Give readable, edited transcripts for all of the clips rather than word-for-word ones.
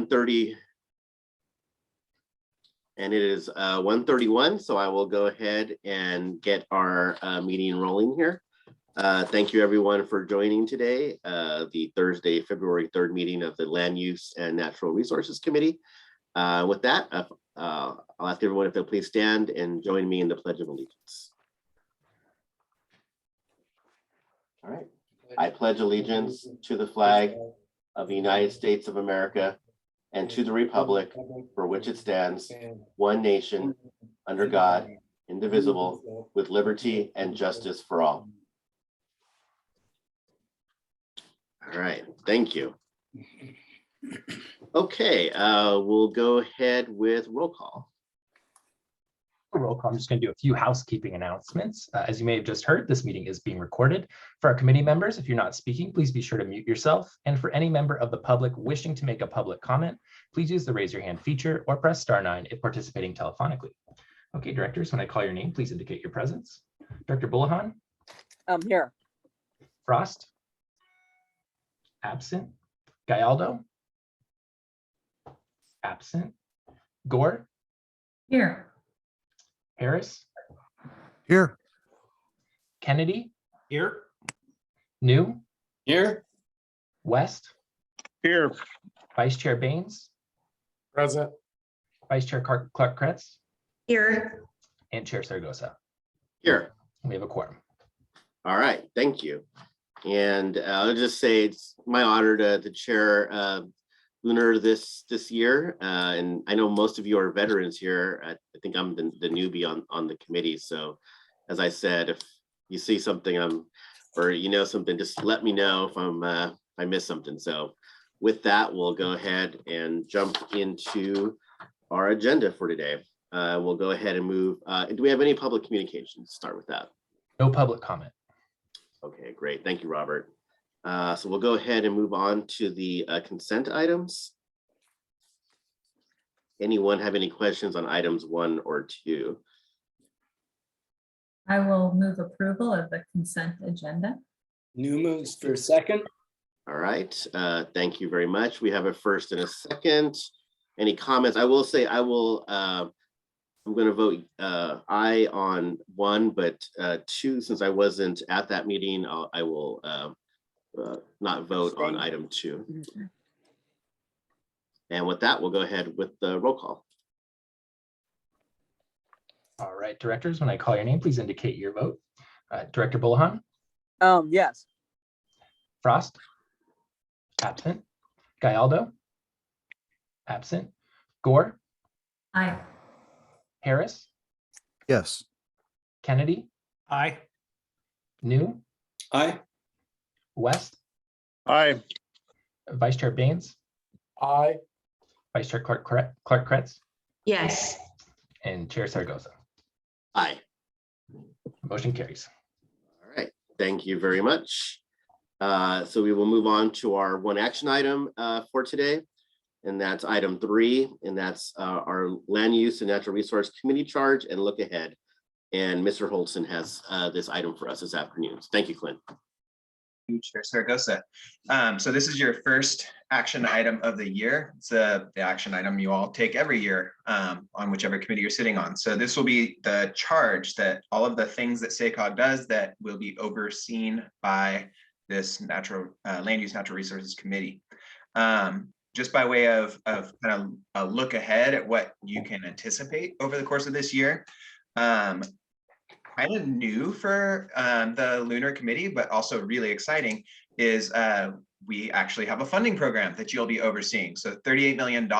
1:30, and it is 1:31, so I will go ahead and get our meeting rolling here. Thank you everyone for joining today, the Thursday, February 3rd meeting of the Land Use and Natural Resources Committee. With that, I'll ask everyone if they'll please stand and join me in the Pledge of Allegiance. All right. I pledge allegiance to the flag of the United States of America and to the republic for which it stands, one nation, under God, indivisible, with liberty and justice for all. All right, thank you. Okay, we'll go ahead with roll call. Roll call. I'm just going to do a few housekeeping announcements. As you may have just heard, this meeting is being recorded. For our committee members, if you're not speaking, please be sure to mute yourself. And for any member of the public wishing to make a public comment, please use the raise your hand feature or press *9 if participating telephonically. Okay, directors, when I call your name, please indicate your presence. Director Bullihan? I'm here. Frost? Absent. Gallardo? Absent. Gore? Here. Harris? Here. Kennedy? Here. New? Here. West? Here. Vice Chair Baines? Present. Vice Chair Clark-Kretz? Here. And Chair Saragosa. Here. We have a quorum. All right, thank you. And I'll just say it's my honor to chair Lunar this year. And I know most of you are veterans here. I think I'm the newbie on the committee. So as I said, if you see something or you know something, just let me know if I miss something. So with that, we'll go ahead and jump into our agenda for today. We'll go ahead and move. Do we have any public communications? Start with that. No public comment. Okay, great. Thank you, Robert. So we'll go ahead and move on to the consent items. Anyone have any questions on items 1 or 2? I will move approval of the consent agenda. New moves for second. All right, thank you very much. We have a first and a second. Any comments? I will say I'm going to vote aye on 1, but 2, since I wasn't at that meeting, I will not vote on item 2. And with that, we'll go ahead with the roll call. All right, directors, when I call your name, please indicate your vote. Director Bullihan? Yes. Frost? Absent. Gallardo? Absent. Gore? Aye. Harris? Yes. Kennedy? Aye. New? Aye. West? Aye. Vice Chair Baines? Aye. Vice Chair Clark-Kretz? Yes. And Chair Saragosa. Aye. Motion carries. All right, thank you very much. So we will move on to our 1 action item for today, and that's item 3, and that's our Land Use and Natural Resource Committee charge and look ahead. And Mr. Holston has this item for us this afternoon. Thank you, Clint. Chair Saragosa. So this is your first action item of the year. It's the action item you all take every year on whichever committee you're sitting on. So this will be the charge that all of the things that SACOG does that will be overseen by this Land Use Natural Resources Committee. Just by way of kind of a look ahead at what you can anticipate over the course of this year. Kind of new for the Lunar Committee, but also really exciting is we actually have a funding program that you'll be overseeing. So $38 million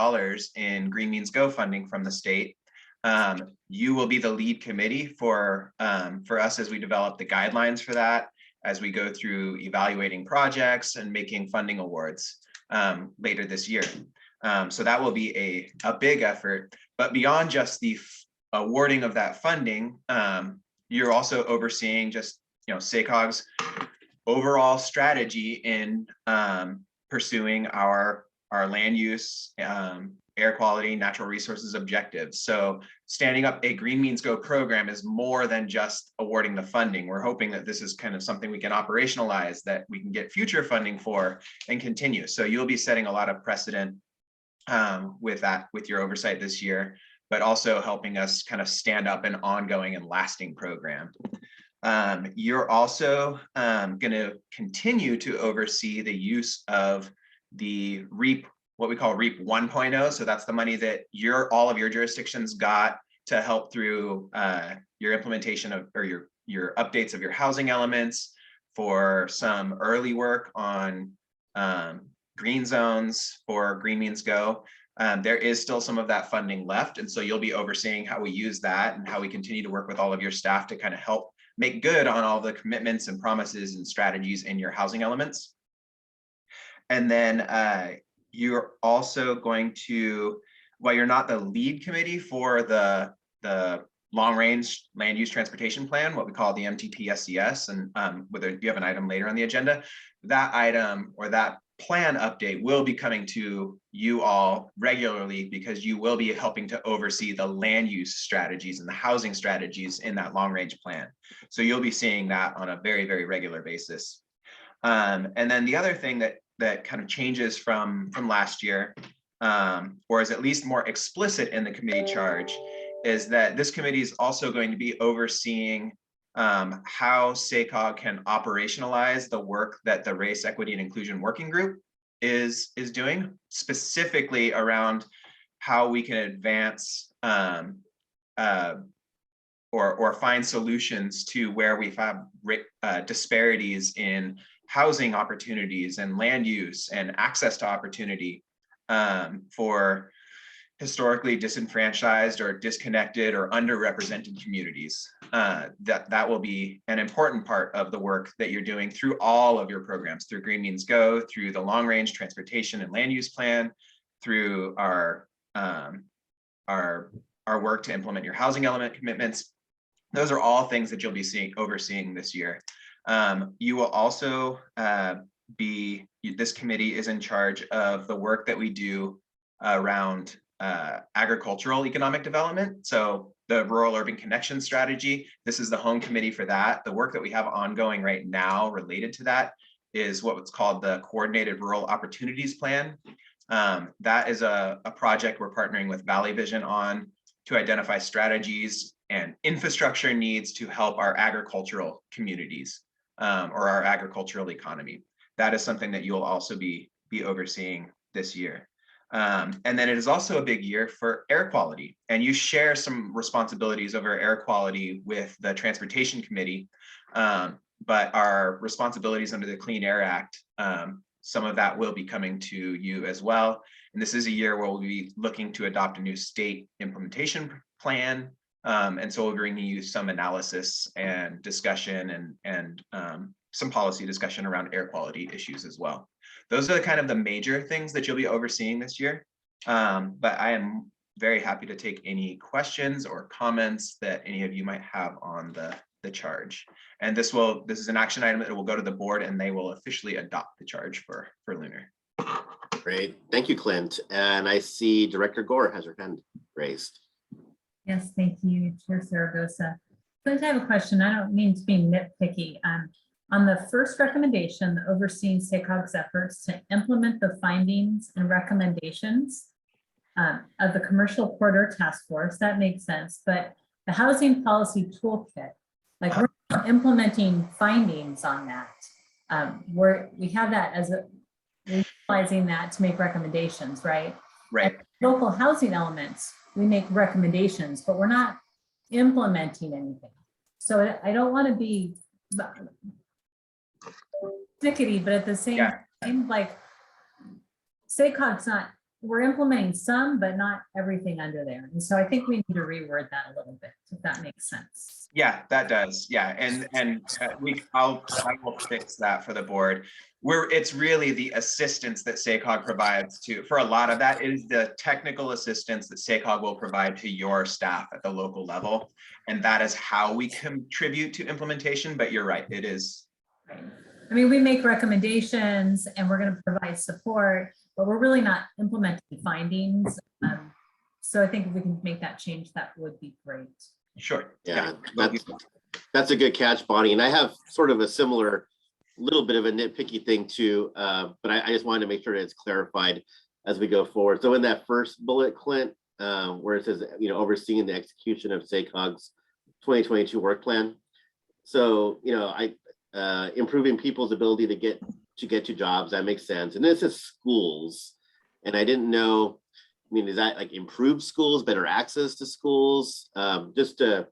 in Green Means Go funding from the state. You will be the lead committee for us as we develop the guidelines for that, as we go through evaluating projects and making funding awards later this year. So that will be a big effort, but beyond just the awarding of that funding, you're also overseeing just, SACOG's overall strategy in pursuing our land use, air quality, natural resources objectives. So standing up a Green Means Go program is more than just awarding the funding. We're hoping that this is kind of something we can operationalize, that we can get future funding for and continue. So you'll be setting a lot of precedent with your oversight this year, but also helping us kind of stand up an ongoing and lasting program. You're also going to continue to oversee the use of the REAP, what we call REAP 1.0. So that's the money that all of your jurisdictions got to help through your implementation of, or your updates of your housing elements, for some early work on green zones for Green Means Go. There is still some of that funding left. And so you'll be overseeing how we use that and how we continue to work with all of your staff to kind of help make good on all the commitments and promises and strategies in your housing elements. And then you're also going to, while you're not the lead committee for the long range land use transportation plan, what we call the MTP-SCS, and whether you have an item later on the agenda, that item or that plan update will be coming to you all regularly, because you will be helping to oversee the land use strategies and the housing strategies in that long range plan. So you'll be seeing that on a very, very regular basis. And then the other thing that kind of changes from last year, or is at least more explicit in the committee charge, is that this committee is also going to be overseeing how SACOG can operationalize the work that the Race, Equity, and Inclusion Working Group is doing, specifically around how we can advance or find solutions to where we have disparities in housing opportunities and land use and access to opportunity for historically disenfranchised or disconnected or underrepresented communities. That will be an important part of the work that you're doing through all of your programs, through Green Means Go, through the long range transportation and land use plan, through our work to implement your housing element commitments. Those are all things that you'll be overseeing this year. You will also this committee is in charge of the work that we do around agricultural economic development. So the rural urban connection strategy, this is the home committee for that. The work that we have ongoing right now related to that is what's called the Coordinated Rural Opportunities Plan. That is a project we're partnering with Valley Vision on to identify strategies and infrastructure needs to help our agricultural communities or our agricultural economy. That is something that you'll also be overseeing this year. And then it is also a big year for air quality, and you share some responsibilities over air quality with the Transportation Committee, but our responsibilities under the Clean Air Act, some of that will be coming to you as well. And this is a year where we'll be looking to adopt a new state implementation plan. And so we'll bring you some analysis and discussion and some policy discussion around air quality issues as well. Those are kind of the major things that you'll be overseeing this year. But I am very happy to take any questions or comments that any of you might have on the charge. And this is an action item that will go to the board, and they will officially adopt the charge for Lunar. Great, thank you, Clint. And I see Director Gore has her hand raised. Yes, thank you, Chair Saragosa. Clint, I have a question. I don't mean to be nitpicky. On the first recommendation, overseeing SACOG's efforts to implement the findings and recommendations of the Commercial Corridor Task Force, that makes sense. But the Housing Policy Toolkit, like we're not implementing findings on that. We have that as we're utilizing that to make recommendations, right? Right. Local housing elements, we make recommendations, but we're not implementing anything. So I don't want to be stickety, but at the same time, like SACOG's not, we're implementing some, but not everything under there. And so I think we need to reword that a little bit, if that makes sense. Yeah, that does. Yeah, and I will fix that for the board. It's really the assistance that SACOG provides for a lot of that is the technical assistance that SACOG will provide to your staff at the local level. And that is how we contribute to implementation, but you're right, it is. I mean, we make recommendations and we're going to provide support, but we're really not implementing findings. So I think if we can make that change, that would be great. Sure. Yeah, that's a good catch, Bonnie. And I have sort of a similar little bit of a nitpicky thing too, but I just wanted to make sure that it's clarified. as we go forward. So in that first bullet, Clint, where it says, overseeing the execution of SACOG's 2022 work plan. So, improving people's ability to get to jobs, that makes sense. And this is schools. And I didn't know, is that like improved schools, better access to schools, just to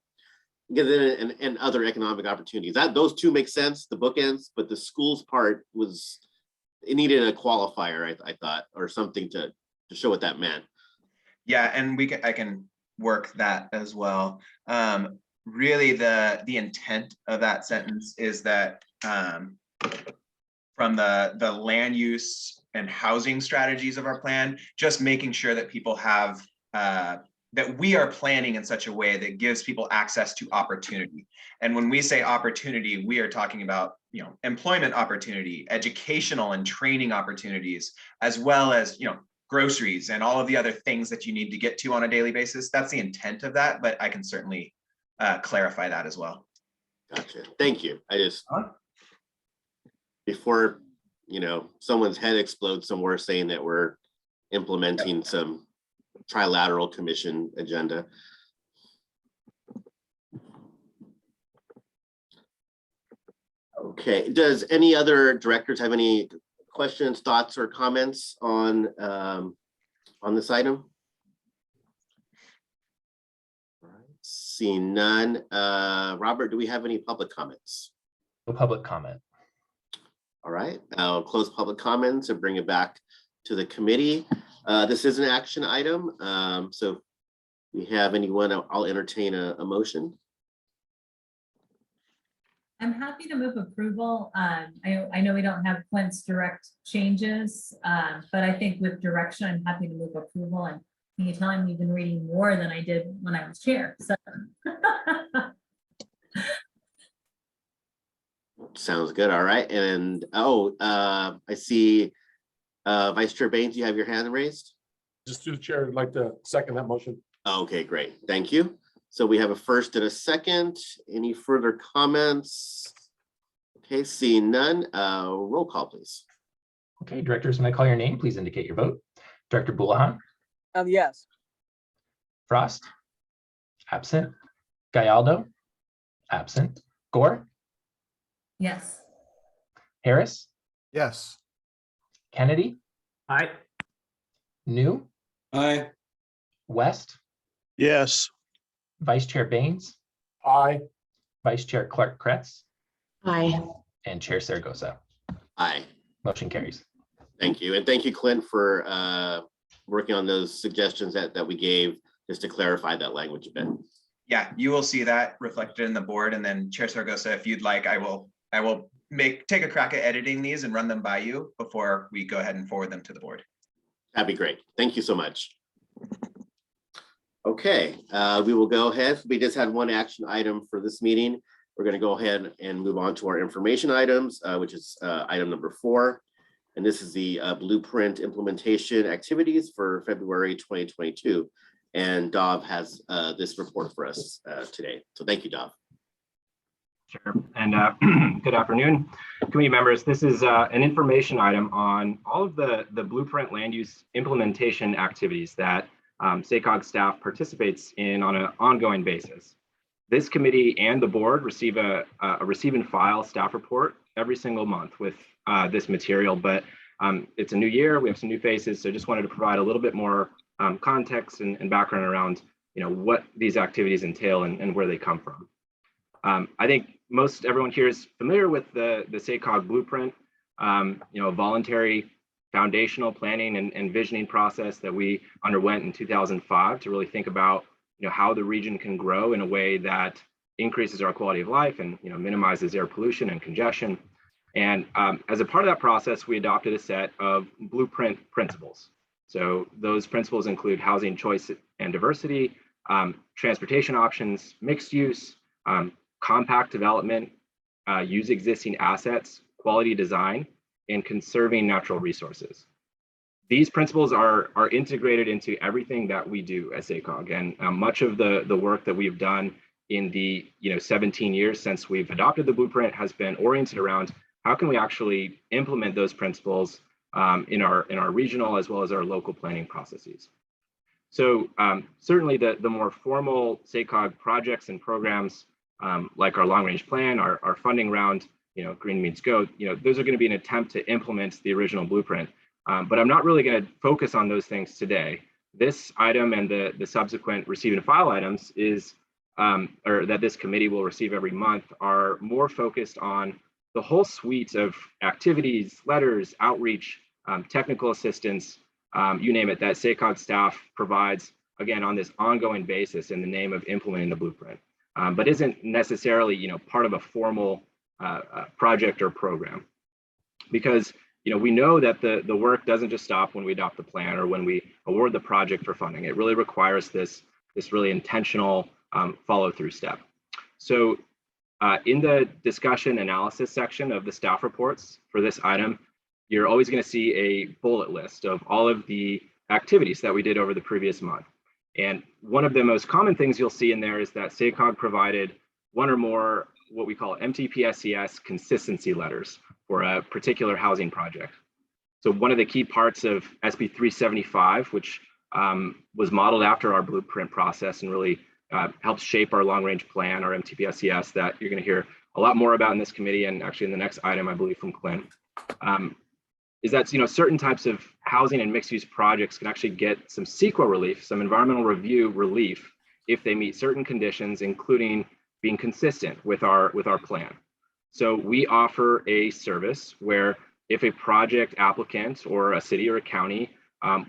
get in and other economic opportunities? Those two make sense, the bookends, but the schools part it needed a qualifier, I thought, or something to show what that meant. Yeah, and I can work that as well. Really, the intent of that sentence is that from the land use and housing strategies of our plan, just making sure that people have that we are planning in such a way that gives people access to opportunity. And when we say opportunity, we are talking about employment opportunity, educational and training opportunities, as well as groceries and all of the other things that you need to get to on a daily basis. That's the intent of that, but I can certainly clarify that as well. Gotcha. Thank you. I just, before someone's head explodes somewhere saying that we're implementing some trilateral commission agenda. Okay, does any other directors have any questions, thoughts, or comments on this item? All right, seeing none. Robert, do we have any public comments? No public comment. All right, I'll close public comments and bring it back to the committee. This is an action item, so if we have anyone, I'll entertain a motion. I'm happy to move approval. I know we don't have Clint's direct changes, but I think with direction, I'm happy to move approval. And can you tell him we've been reading more than I did when I was chair? So. Sounds good. All right. And I see Vice Chair Baines, you have your hand raised. Just through the chair, I'd like to second that motion. Okay, great. Thank you. So we have a first and a second. Any further comments? Okay, seeing none. Roll call, please. Okay, directors, when I call your name, please indicate your vote. Director Boulahan, Yes. Frost, absent. Gallardo, absent. Gore, Yes. Harris, Yes. Kennedy, Aye. New, Aye. West, Yes. Vice Chair Baines, Aye. Vice Chair Clark Kretz, Aye. and Chair Saragosa. Aye. Motion carries. Thank you. And thank you, Clint, for working on those suggestions that we gave, just to clarify that language a bit. Yeah, you will see that reflected in the board, and then Chair Saragosa, if you'd like, I will take a crack at editing these and run them by you before we go ahead and forward them to the board. That'd be great. Thank you so much. Okay, we will go ahead. We just had one action item for this meeting. We're going to go ahead and move on to our information items, which is item number 4. And this is the blueprint implementation activities for February 2022. And Dov has this report for us today. So thank you, Dov. Sure. And good afternoon, committee members. This is an information item on all of the blueprint land use implementation activities that SACOG staff participates in on an ongoing basis. This committee and the board receive a receive and file staff report every single month with this material, but it's a new year, we have some new faces, so just wanted to provide a little bit more context and background around what these activities entail and where they come from. I think most everyone here is familiar with the SACOG blueprint, a voluntary foundational planning and visioning process that we underwent in 2005 to really think about how the region can grow in a way that increases our quality of life and minimizes air pollution and congestion. And as a part of that process, we adopted a set of blueprint principles. So those principles include housing choice and diversity, transportation options, mixed use, compact development, use existing assets, quality design, and conserving natural resources. These principles are integrated into everything that we do at SACOG, and much of the work that we've done in the 17 years since we've adopted the blueprint has been oriented around how can we actually implement those principles in our regional as well as our local planning processes. So certainly the more formal SACOG projects and programs like our long range plan, our funding round, Green Means Go, those are going to be an attempt to implement the original blueprint. But I'm not really going to focus on those things today. This item and the subsequent receive and file items is, or that this committee will receive every month, are more focused on the whole suite of activities, letters, outreach, technical assistance, you name it, that SACOG staff provides, again, on this ongoing basis in the name of implementing the blueprint, but isn't necessarily, part of a formal project or program. Because, we know that the work doesn't just stop when we adopt the plan or when we award the project for funding. It really requires this really intentional follow-through step. So in the discussion analysis section of the staff reports for this item, you're always going to see a bullet list of all of the activities that we did over the previous month. And one of the most common things you'll see in there is that SACOG provided one or more what we call MTPSCS consistency letters for a particular housing project. So one of the key parts of SB 375, which was modeled after our blueprint process and really helps shape our long-range plan, our MTPSCS, that you're going to hear a lot more about in this committee and actually in the next item, I believe, from Clint, is that certain types of housing and mixed-use projects can actually get some CEQA relief, some environmental review relief, if they meet certain conditions, including being consistent with our plan. So we offer a service where if a project applicant or a city or a county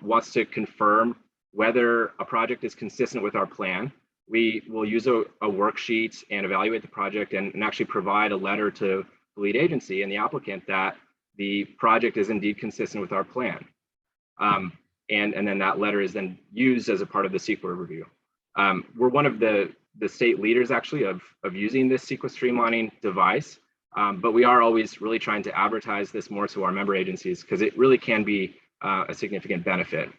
wants to confirm whether a project is consistent with our plan, we will use a worksheet and evaluate the project and actually provide a letter to the lead agency and the applicant that the project is indeed consistent with our plan. And then that letter is then used as a part of the CEQA review. We're one of the state leaders actually of using this CEQA streamlining device, but we are always really trying to advertise this more to our member agencies because it really can be a significant benefit.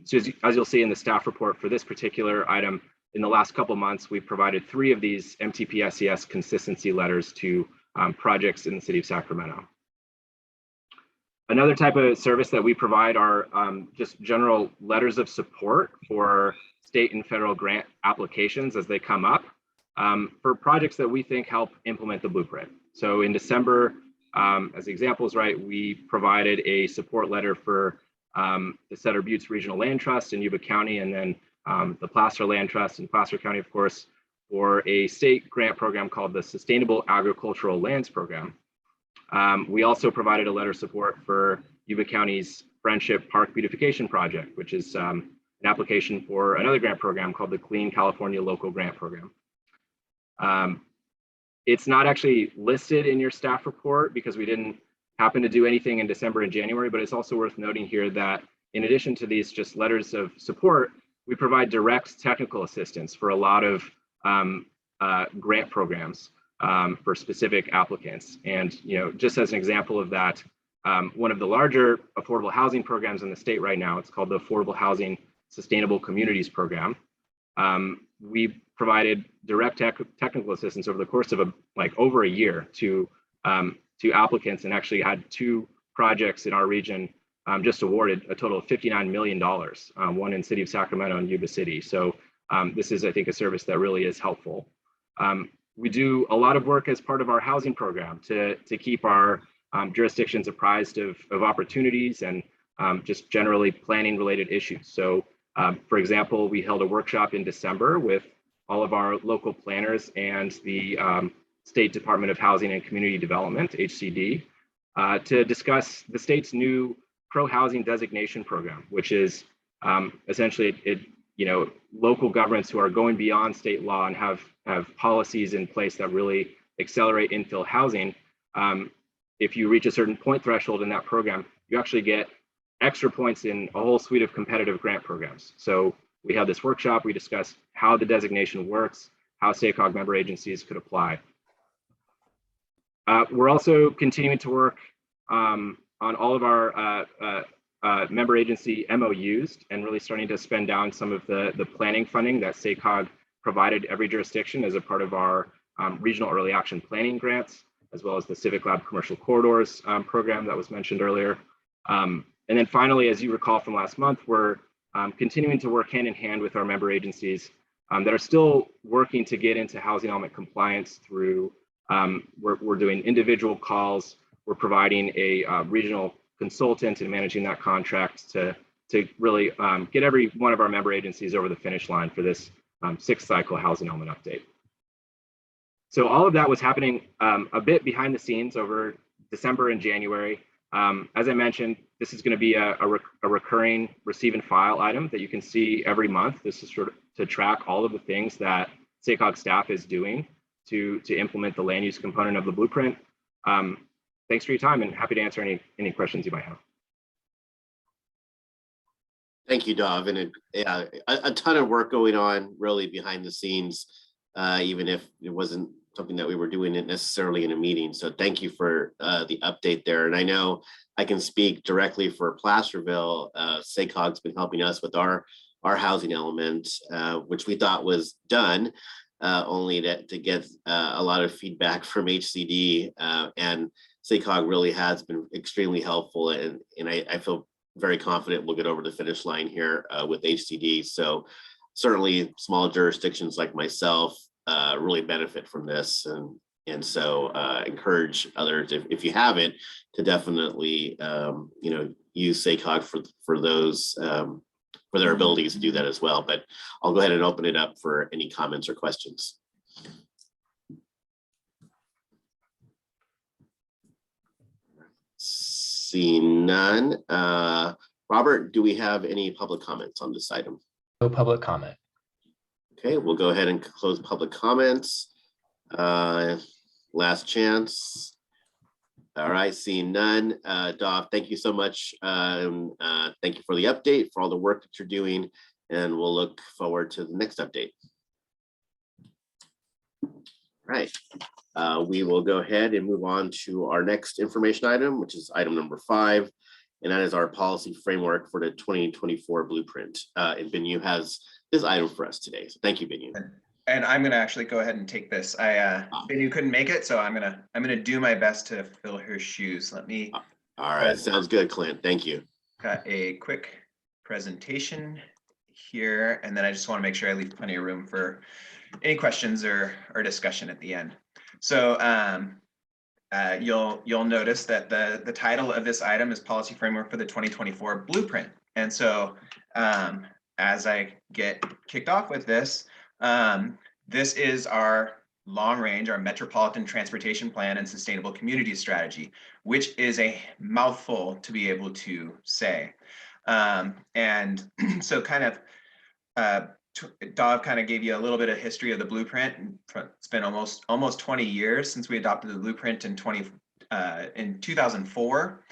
So as you'll see in the staff report for this particular item, in the last couple of months, we've provided 3 of these MTPSCS consistency letters to projects in the city of Sacramento. Another type of service that we provide are just general letters of support for state and federal grant applications as they come up for projects that we think help implement the blueprint. So in December, as examples, right, we provided a support letter for the Cedar Buttes Regional Land Trust in Yuba County, and then the Placer Land Trust in Placer County, of course, for a state grant program called the Sustainable Agricultural Lands Program. We also provided a letter of support for Yuba County's Friendship Park Beautification Project, which is an application for another grant program called the Clean California Local Grant Program. It's not actually listed in your staff report because we didn't happen to do anything in December and January, but it's also worth noting here that in addition to these just letters of support, we provide direct technical assistance for a lot of grant programs for specific applicants. And just as an example of that, one of the larger affordable housing programs in the state right now, it's called the Affordable Housing Sustainable Communities Program. We provided direct technical assistance over the course of over a year to applicants, and actually had 2 projects in our region just awarded a total of $59 million, one in city of Sacramento and Yuba City. So this is, I think, a service that really is helpful. We do a lot of work as part of our housing program to keep our jurisdictions apprised of opportunities and just generally planning related issues. So for example, we held a workshop in December with all of our local planners and the State Department of Housing and Community Development, HCD, to discuss the state's new pro-housing designation program, which is essentially local governments who are going beyond state law and have policies in place that really accelerate infill housing. If you reach a certain point threshold in that program, you actually get extra points in a whole suite of competitive grant programs. So we had this workshop, we discussed how the designation works, how SACOG member agencies could apply. We're also continuing to work on all of our member agency MOUs and really starting to spend down some of the planning funding that SACOG provided every jurisdiction as a part of our regional early action planning grants, as well as the Civic Lab Commercial Corridors program that was mentioned earlier. And then finally, as you recall from last month, we're continuing to work hand in hand with our member agencies that are still working to get into housing element compliance through, we're doing individual calls. We're providing a regional consultant and managing that contract to really get every one of our member agencies over the finish line for this 6th cycle housing element update. So all of that was happening a bit behind the scenes over December and January. As I mentioned, this is going to be a recurring receive and file item that you can see every month. This is sort of to track all of the things that SACOG staff is doing to implement the land use component of the blueprint. Thanks for your time, and happy to answer any questions you might have. Thank you, Dov. And a ton of work going on really behind the scenes, even if it wasn't something that we were doing it necessarily in a meeting. So thank you for the update there. And I know I can speak directly for Placerville. SACOG's been helping us with our housing element, which we thought was done, only to get a lot of feedback from HCD, and SACOG really has been extremely helpful. And I feel very confident we'll get over the finish line here with HCD. So certainly small jurisdictions like myself really benefit from this, and so encourage others, if you haven't, to definitely use SACOG for those for their abilities to do that as well. But I'll go ahead and open it up for any comments or questions. Seeing none. Robert, do we have any public comments on this item? No public comment. Okay, we'll go ahead and close public comments. Last chance. All right, seeing none. Dov, thank you so much. Thank you for the update, for all the work that you're doing, and we'll look forward to the next update. All right, we will go ahead and move on to our next information item, which is item number 5, and that is our policy framework for the 2024 blueprint. And Binu has this item for us today. So thank you, Binu. And I'm going to actually go ahead and take this. Binu couldn't make it, so I'm gonna do my best to fill her shoes. Let me. All right, sounds good, Clint. Thank you. Got a quick presentation here, and then I just want to make sure I leave plenty of room for any questions or discussion at the end. So you'll notice that the title of this item is Policy Framework for the 2024 Blueprint. And so as I get kicked off with this, this is our long range, our Metropolitan Transportation Plan and Sustainable Community Strategy, which is a mouthful to be able to say. And so kind of, Dov kind of gave you a little bit of history of the blueprint. It's been almost 20 years since we adopted the blueprint in 2004.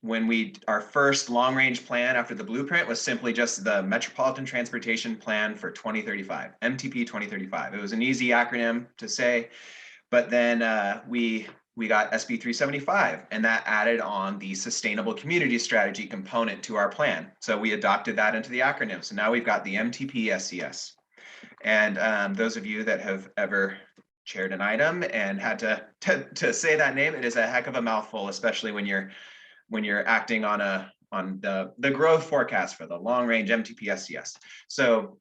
When our first long range plan after the blueprint was simply just the Metropolitan Transportation Plan for 2035, MTP 2035. It was an easy acronym to say, but then we got SB 375, and that added on the Sustainable Community Strategy component to our plan. So we adopted that into the acronym. So now we've got the MTP SCS. And those of you that have ever chaired an item and had to say that name, it is a heck of a mouthful, especially when you're acting on the growth forecast for the long range MTP SCS. So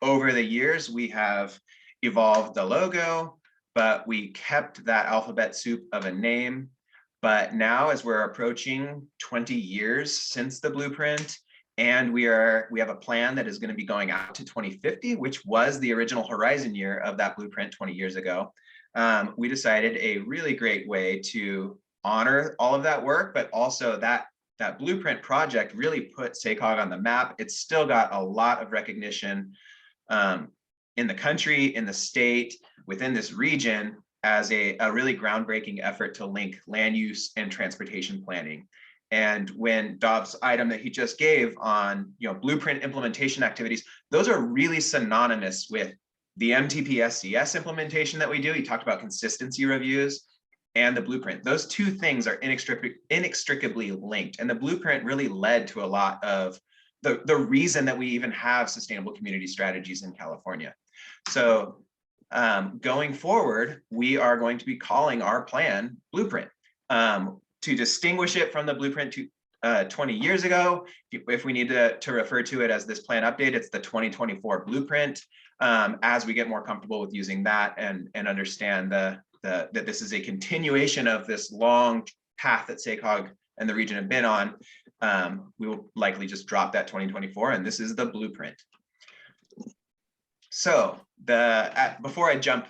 over the years, we have evolved the logo, but we kept that alphabet soup of a name. But now, as we're approaching 20 years since the blueprint, and we have a plan that is going to be going out to 2050, which was the original horizon year of that blueprint 20 years ago, we decided a really great way to honor all of that work, but also that blueprint project really put SACOG on the map. It's still got a lot of recognition in the country, in the state, within this region as a really groundbreaking effort to link land use and transportation planning. And when Dov's item that he just gave on blueprint implementation activities, those are really synonymous with the MTP SCS implementation that we do. He talked about consistency reviews and the blueprint. Those two things are inextricably linked. And the blueprint really led to a lot of the reason that we even have sustainable community strategies in California. So going forward, we are going to be calling our plan Blueprint. to distinguish it from the blueprint 20 years ago, if we need to refer to it as this plan update, it's the 2024 blueprint. As we get more comfortable with using that and understand that this is a continuation of this long path that SACOG and the region have been on, we will likely just drop that 2024, and this is the blueprint. So before I jump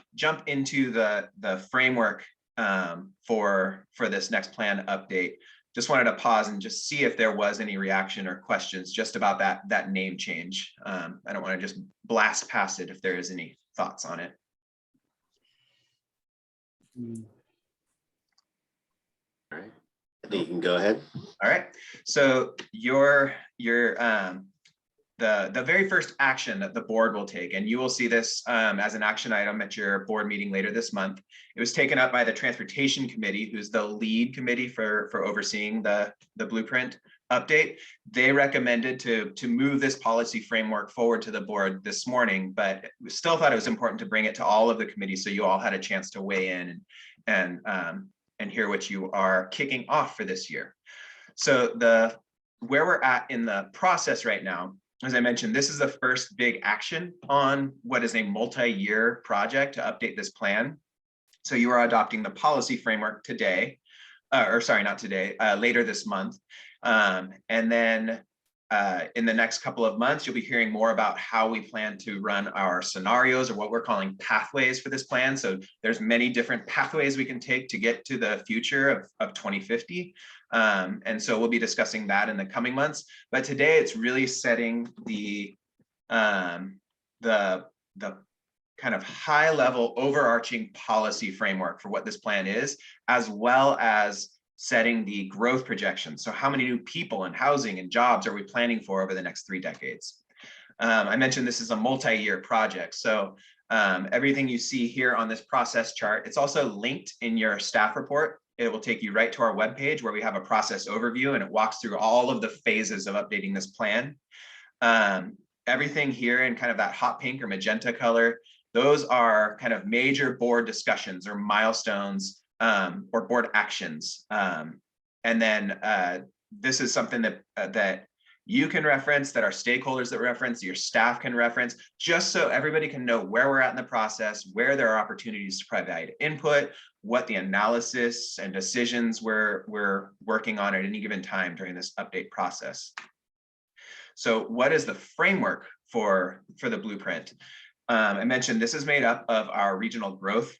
into the framework for this next plan update, just wanted to pause and just see if there was any reaction or questions just about that name change. I don't want to just blast past it if there is any thoughts on it. All right, I think you can go ahead. All right, so the very first action that the board will take, and you will see this as an action item at your board meeting later this month. It was taken up by the Transportation Committee, who's the lead committee for overseeing the blueprint update. They recommended to move this policy framework forward to the board this morning, but we still thought it was important to bring it to all of the committees so you all had a chance to weigh in and hear what you are kicking off for this year. So where we're at in the process right now, as I mentioned, this is the first big action on what is a multi-year project to update this plan. So you are adopting the policy framework today, or sorry, not today, later this month. And then in the next couple of months, you'll be hearing more about how we plan to run our scenarios, or what we're calling pathways for this plan. So there's many different pathways we can take to get to the future of 2050. And so we'll be discussing that in the coming months. But today it's really setting the kind of high level overarching policy framework for what this plan is, as well as setting the growth projections. So how many new people and housing and jobs are we planning for over the next 3 decades? I mentioned this is a multi-year project. So everything you see here on this process chart, it's also linked in your staff report. It will take you right to our webpage where we have a process overview, and it walks through all of the phases of updating this plan. Everything here in kind of that hot pink or magenta color, those are kind of major board discussions or milestones or board actions. And then this is something that you can reference, that our stakeholders that reference, your staff can reference, just so everybody can know where we're at in the process, where there are opportunities to provide input, what the analysis and decisions we're working on at any given time during this update process. So what is the framework for the blueprint? I mentioned this is made up of our regional growth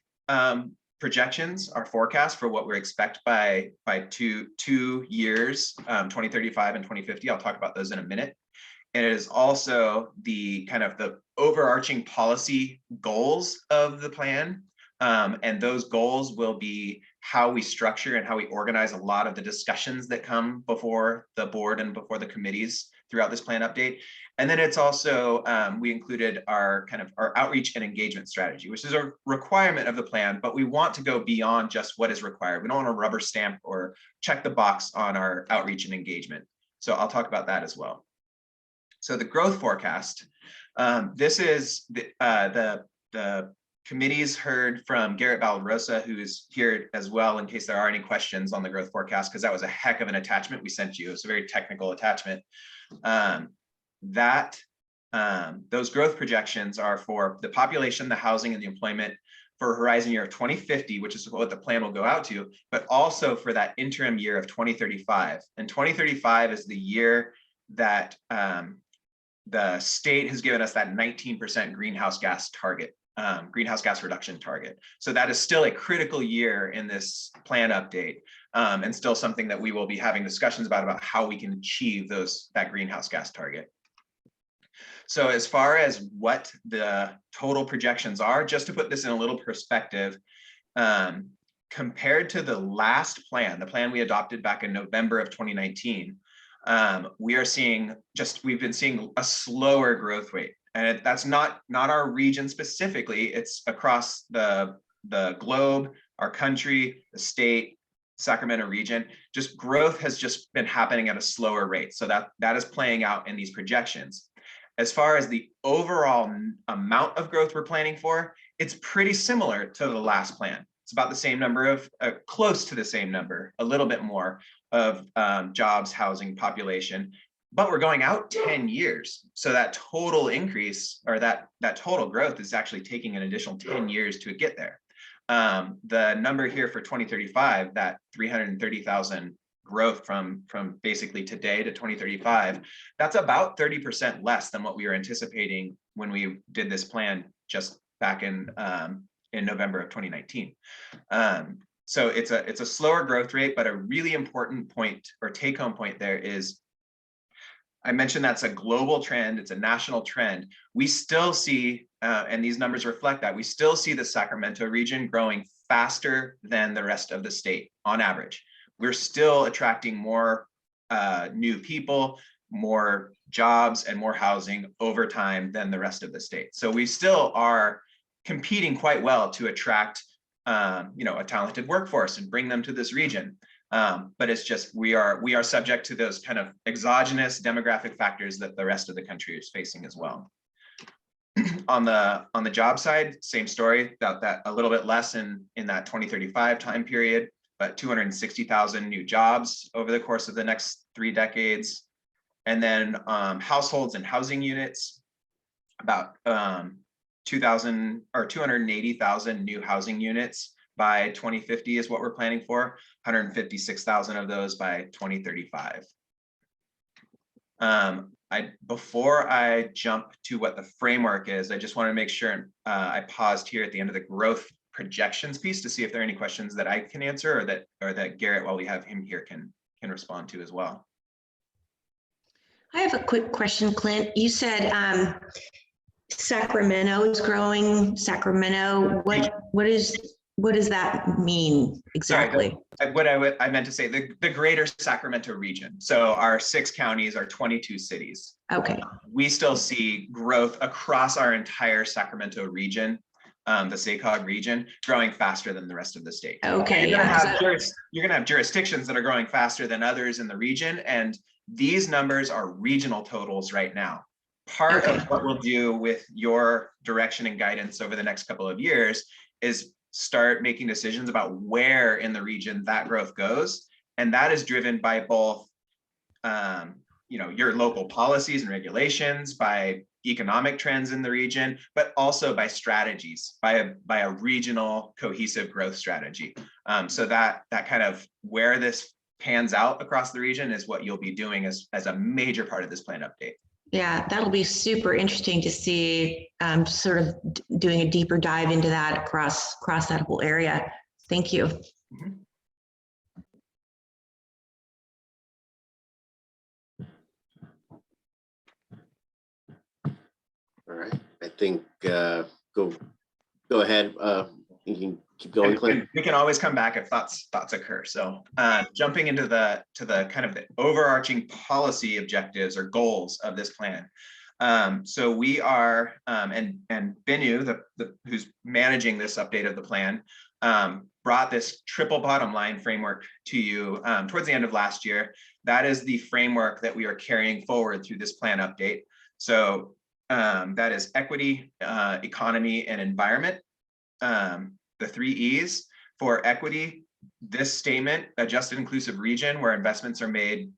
projections, our forecast for what we expect by two years, 2035 and 2050. I'll talk about those in a minute. And it is also the kind of the overarching policy goals of the plan. And those goals will be how we structure and how we organize a lot of the discussions that come before the board and before the committees throughout this plan update. And then it's also, we included our outreach and engagement strategy, which is a requirement of the plan, but we want to go beyond just what is required. We don't want to rubber stamp or check the box on our outreach and engagement. So I'll talk about that as well. So the growth forecast, this is the committees heard from Garrett Valderosa, who is here as well, in case there are any questions on the growth forecast, because that was a heck of an attachment we sent you. It's a very technical attachment. Those growth projections are for the population, the housing, and the employment for horizon year of 2050, which is what the plan will go out to, but also for that interim year of 2035. And 2035 is the year that the state has given us that 19% greenhouse gas target, greenhouse gas reduction target. So that is still a critical year in this plan update, and still something that we will be having discussions about how we can achieve that greenhouse gas target. So as far as what the total projections are, just to put this in a little perspective, compared to the last plan, the plan we adopted back in November of 2019, we've been seeing a slower growth rate. And that's not our region specifically, it's across the globe, our country, the state, Sacramento region. Just growth has just been happening at a slower rate. So that is playing out in these projections. As far as the overall amount of growth we're planning for, it's pretty similar to the last plan. it's about the same number of, close to the same number, a little bit more of jobs, housing, population, but we're going out 10 years. So that total increase, or that total growth, is actually taking an additional 10 years to get there. The number here for 2035, that 330,000 growth from basically today to 2035, that's about 30% less than what we were anticipating when we did this plan just back in November of 2019. So it's a slower growth rate, but a really important point or take-home point there is, I mentioned that's a global trend, it's a national trend. We still see, and these numbers reflect that, we still see the Sacramento region growing faster than the rest of the state on average. We're still attracting more new people, more jobs, and more housing over time than the rest of the state. So we still are competing quite well to attract a talented workforce and bring them to this region. But it's just, we are subject to those kind of exogenous demographic factors that the rest of the country is facing as well. On the job side, same story, about that a little bit less in that 2035 time period, but 260,000 new jobs over the course of the next 3 decades. And then households and housing units, about 280,000 new housing units by 2050 is what we're planning for, 156,000 of those by 2035. Before I jump to what the framework is, I just want to make sure I paused here at the end of the growth projections piece to see if there are any questions that I can answer, or that Garrett, while we have him here, can respond to as well. I have a quick question, Clint. You said Sacramento is growing. Sacramento, what does that mean exactly? Sorry, what I meant to say, the greater Sacramento region. So our 6 counties are 22 cities. Okay. We still see growth across our entire Sacramento region, the SACOG region, growing faster than the rest of the state. Okay. You're gonna have jurisdictions that are growing faster than others in the region, and these numbers are regional totals right now. Part of what we'll do with your direction and guidance over the next couple of years is start making decisions about where in the region that growth goes. And that is driven by both your local policies and regulations, by economic trends in the region, but also by strategies, by a regional cohesive growth strategy. So that kind of where this pans out across the region is what you'll be doing as a major part of this plan update. Yeah, that'll be super interesting to see, sort of doing a deeper dive into that across that whole area. Thank you. Mm-hmm. All right, I think go ahead. You can keep going, Clint. We can always come back if thoughts occur. So jumping into the kind of the overarching policy objectives or goals of this plan. So we are, and Binu, who's managing this update of the plan, brought this triple bottom line framework to you towards the end of last year. That is the framework that we are carrying forward through this plan update. So that is equity, economy, and environment. The 3 E's. For equity, this statement, a just and inclusive region where investments are made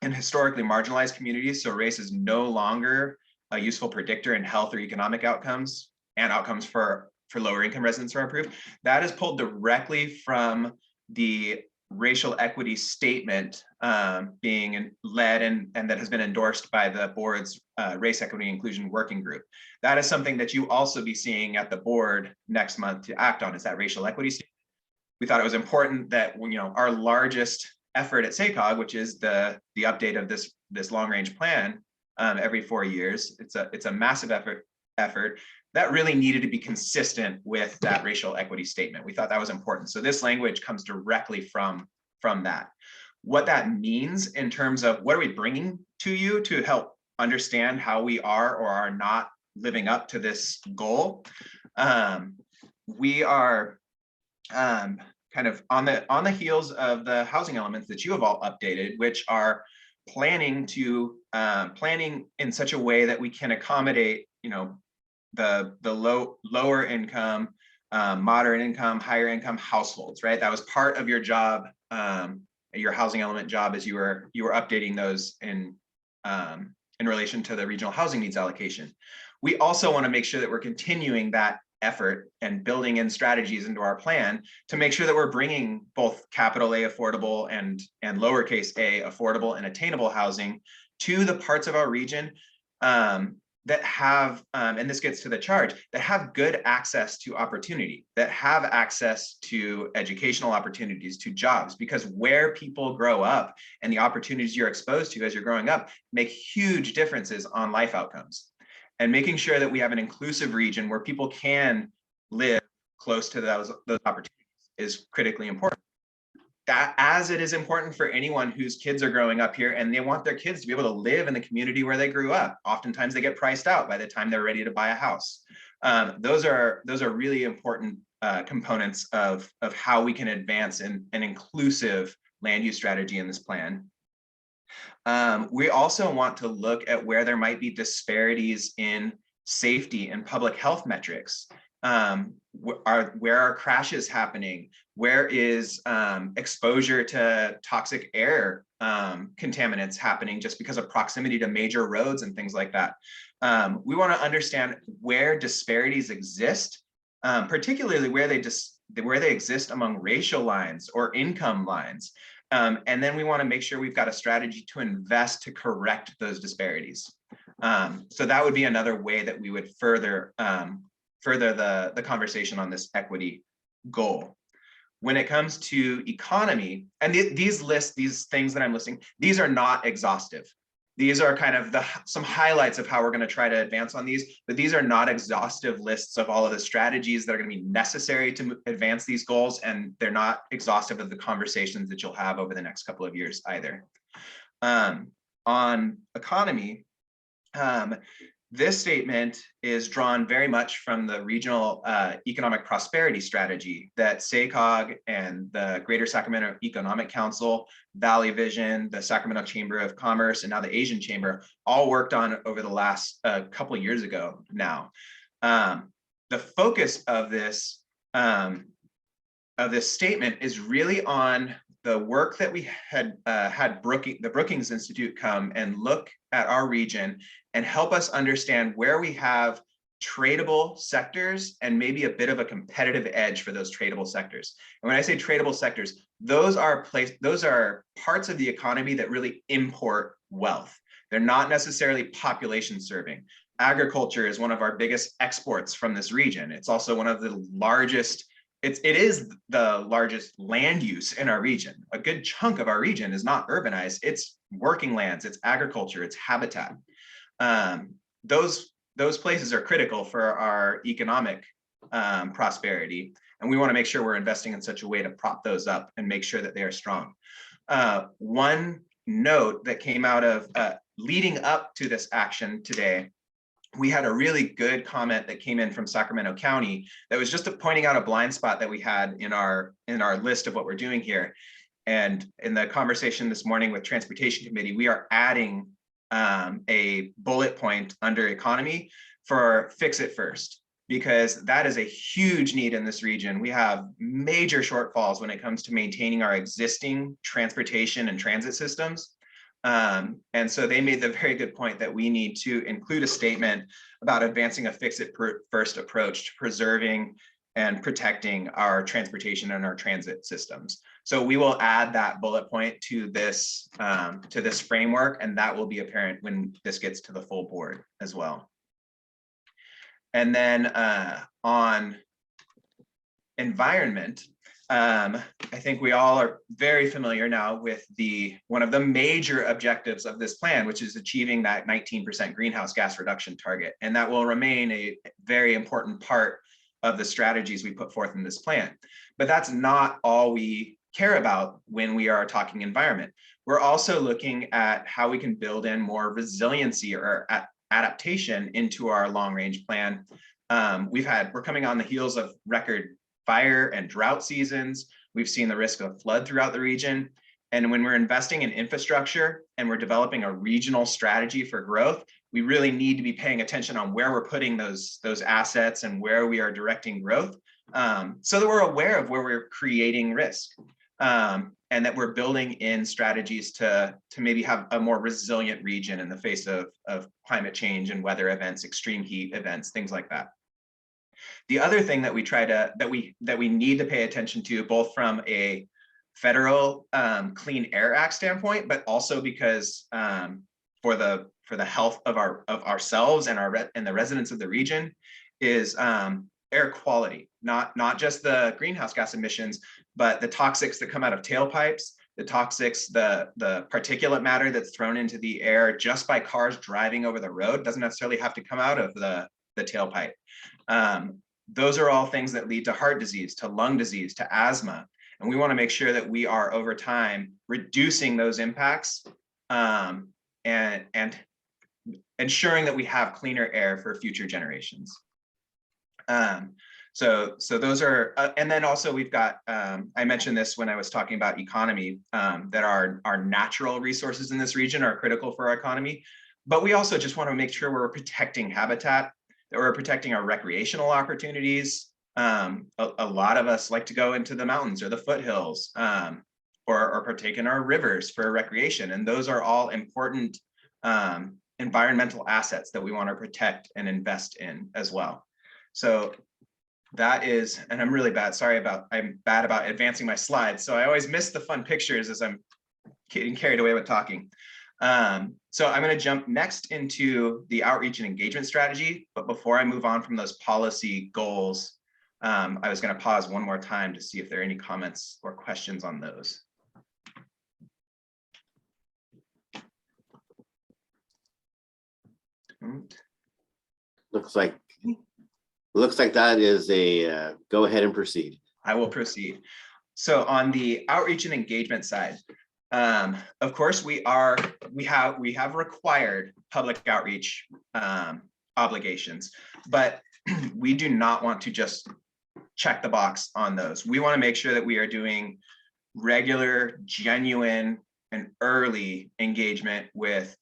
in historically marginalized communities, so race is no longer a useful predictor in health or economic outcomes, and outcomes for lower income residents are improved. That is pulled directly from the racial equity statement being led and that has been endorsed by the board's race equity inclusion working group. That is something that you also be seeing at the board next month to act on, is that racial equity statement. We thought it was important that our largest effort at SACOG, which is the update of this long range plan every 4 years, it's a massive effort that really needed to be consistent with that racial equity statement. We thought that was important. So this language comes directly from that. What that means in terms of what are we bringing to you to help understand how we are or are not living up to this goal. We are kind of on the heels of the housing elements that you have all updated, which are planning in such a way that we can accommodate, the lower income, moderate income, higher income households, right? That was part of your job, your housing element job, as you were updating those in relation to the regional housing needs allocation. We also want to make sure that we're continuing that effort and building in strategies into our plan to make sure that we're bringing both capital A affordable and lowercase a affordable and attainable housing to the parts of our region that have, and this gets to the charge, that have good access to opportunity, that have access to educational opportunities, to jobs, because where people grow up and the opportunities you're exposed to as you're growing up make huge differences on life outcomes. And making sure that we have an inclusive region where people can live close to those opportunities is critically important. That, as it is important for anyone whose kids are growing up here and they want their kids to be able to live in the community where they grew up. Oftentimes they get priced out by the time they're ready to buy a house. Those are really important components of how we can advance an inclusive land use strategy in this plan. We also want to look at where there might be disparities in safety and public health metrics. Where are crashes happening? Where is exposure to toxic air contaminants happening just because of proximity to major roads and things like that? We want to understand where disparities exist, particularly where they exist among racial lines or income lines. And then we want to make sure we've got a strategy to invest to correct those disparities. So that would be another way that we would further the conversation on this equity goal. When it comes to economy, and these lists, these things that I'm listing, these are not exhaustive. These are kind of some highlights of how we're going to try to advance on these, but these are not exhaustive lists of all of the strategies that are going to be necessary to advance these goals, and they're not exhaustive of the conversations that you'll have over the next couple of years either. On economy, this statement is drawn very much from the regional economic prosperity strategy that SACOG and the Greater Sacramento Economic Council, Valley Vision, the Sacramento Chamber of Commerce, and now the Asian Chamber all worked on over the last couple of years ago now. The focus of this statement is really on the work that we had the Brookings Institute come and look at our region and help us understand where we have tradable sectors and maybe a bit of a competitive edge for those tradable sectors. And when I say tradable sectors, those are parts of the economy that really import wealth. They're not necessarily population serving. Agriculture is one of our biggest exports from this region. It's also one of the largest, it is the largest land use in our region. A good chunk of our region is not urbanized. It's working lands, it's agriculture, it's habitat. Those places are critical for our economic prosperity. And we want to make sure we're investing in such a way to prop those up and make sure that they are strong. One note that came out of leading up to this action today, we had a really good comment that came in from Sacramento County that was just pointing out a blind spot that we had in our list of what we're doing here. And in the conversation this morning with Transportation Committee, we are adding a bullet point under economy for fix it first, because that is a huge need in this region. We have major shortfalls when it comes to maintaining our existing transportation and transit systems. And so they made the very good point that we need to include a statement about advancing a fix it first approach to preserving and protecting our transportation and our transit systems. So we will add that bullet point to this framework, and that will be apparent when this gets to the full board as well. And then on environment, I think we all are very familiar now with one of the major objectives of this plan, which is achieving that 19% greenhouse gas reduction target. And that will remain a very important part of the strategies we put forth in this plan. But that's not all we care about when we are talking environment. We're also looking at how we can build in more resiliency or adaptation into our long-range plan. We're coming on the heels of record fire and drought seasons. We've seen the risk of flood throughout the region. And when we're investing in infrastructure and we're developing a regional strategy for growth, we really need to be paying attention on where we're putting those assets and where we are directing growth, so that we're aware of where we're creating risk, and that we're building in strategies to maybe have a more resilient region in the face of climate change and weather events, extreme heat events, things like that. The other thing that we need to pay attention to, both from a federal Clean Air Act standpoint, but also because for the health of ourselves and the residents of the region, is air quality, not just the greenhouse gas emissions, but the toxics that come out of tailpipes, the toxics, the particulate matter that's thrown into the air just by cars driving over the road, doesn't necessarily have to come out of the tailpipe. Those are all things that lead to heart disease, to lung disease, to asthma. And we want to make sure that we are over time reducing those impacts, and ensuring that we have cleaner air for future generations. So those are, and then also we've got, I mentioned this when I was talking about economy, that our natural resources in this region are critical for our economy, but we also just want to make sure we're protecting habitat, that we're protecting our recreational opportunities. A lot of us like to go into the mountains or the foothills, or partake in our rivers for recreation, and those are all important environmental assets that we want to protect and invest in as well. So that is, and I'm really bad, I'm bad about advancing my slides, so I always miss the fun pictures as I'm getting carried away with talking. So I'm going to jump next into the outreach and engagement strategy, but before I move on from those policy goals, I was going to pause one more time to see if there are any comments or questions on those. Looks like that is a go ahead and proceed. I will proceed. So on the outreach and engagement side, of course, we have required public outreach obligations, but we do not want to just check the box on those. We want to make sure that we are doing regular, genuine, and early engagement with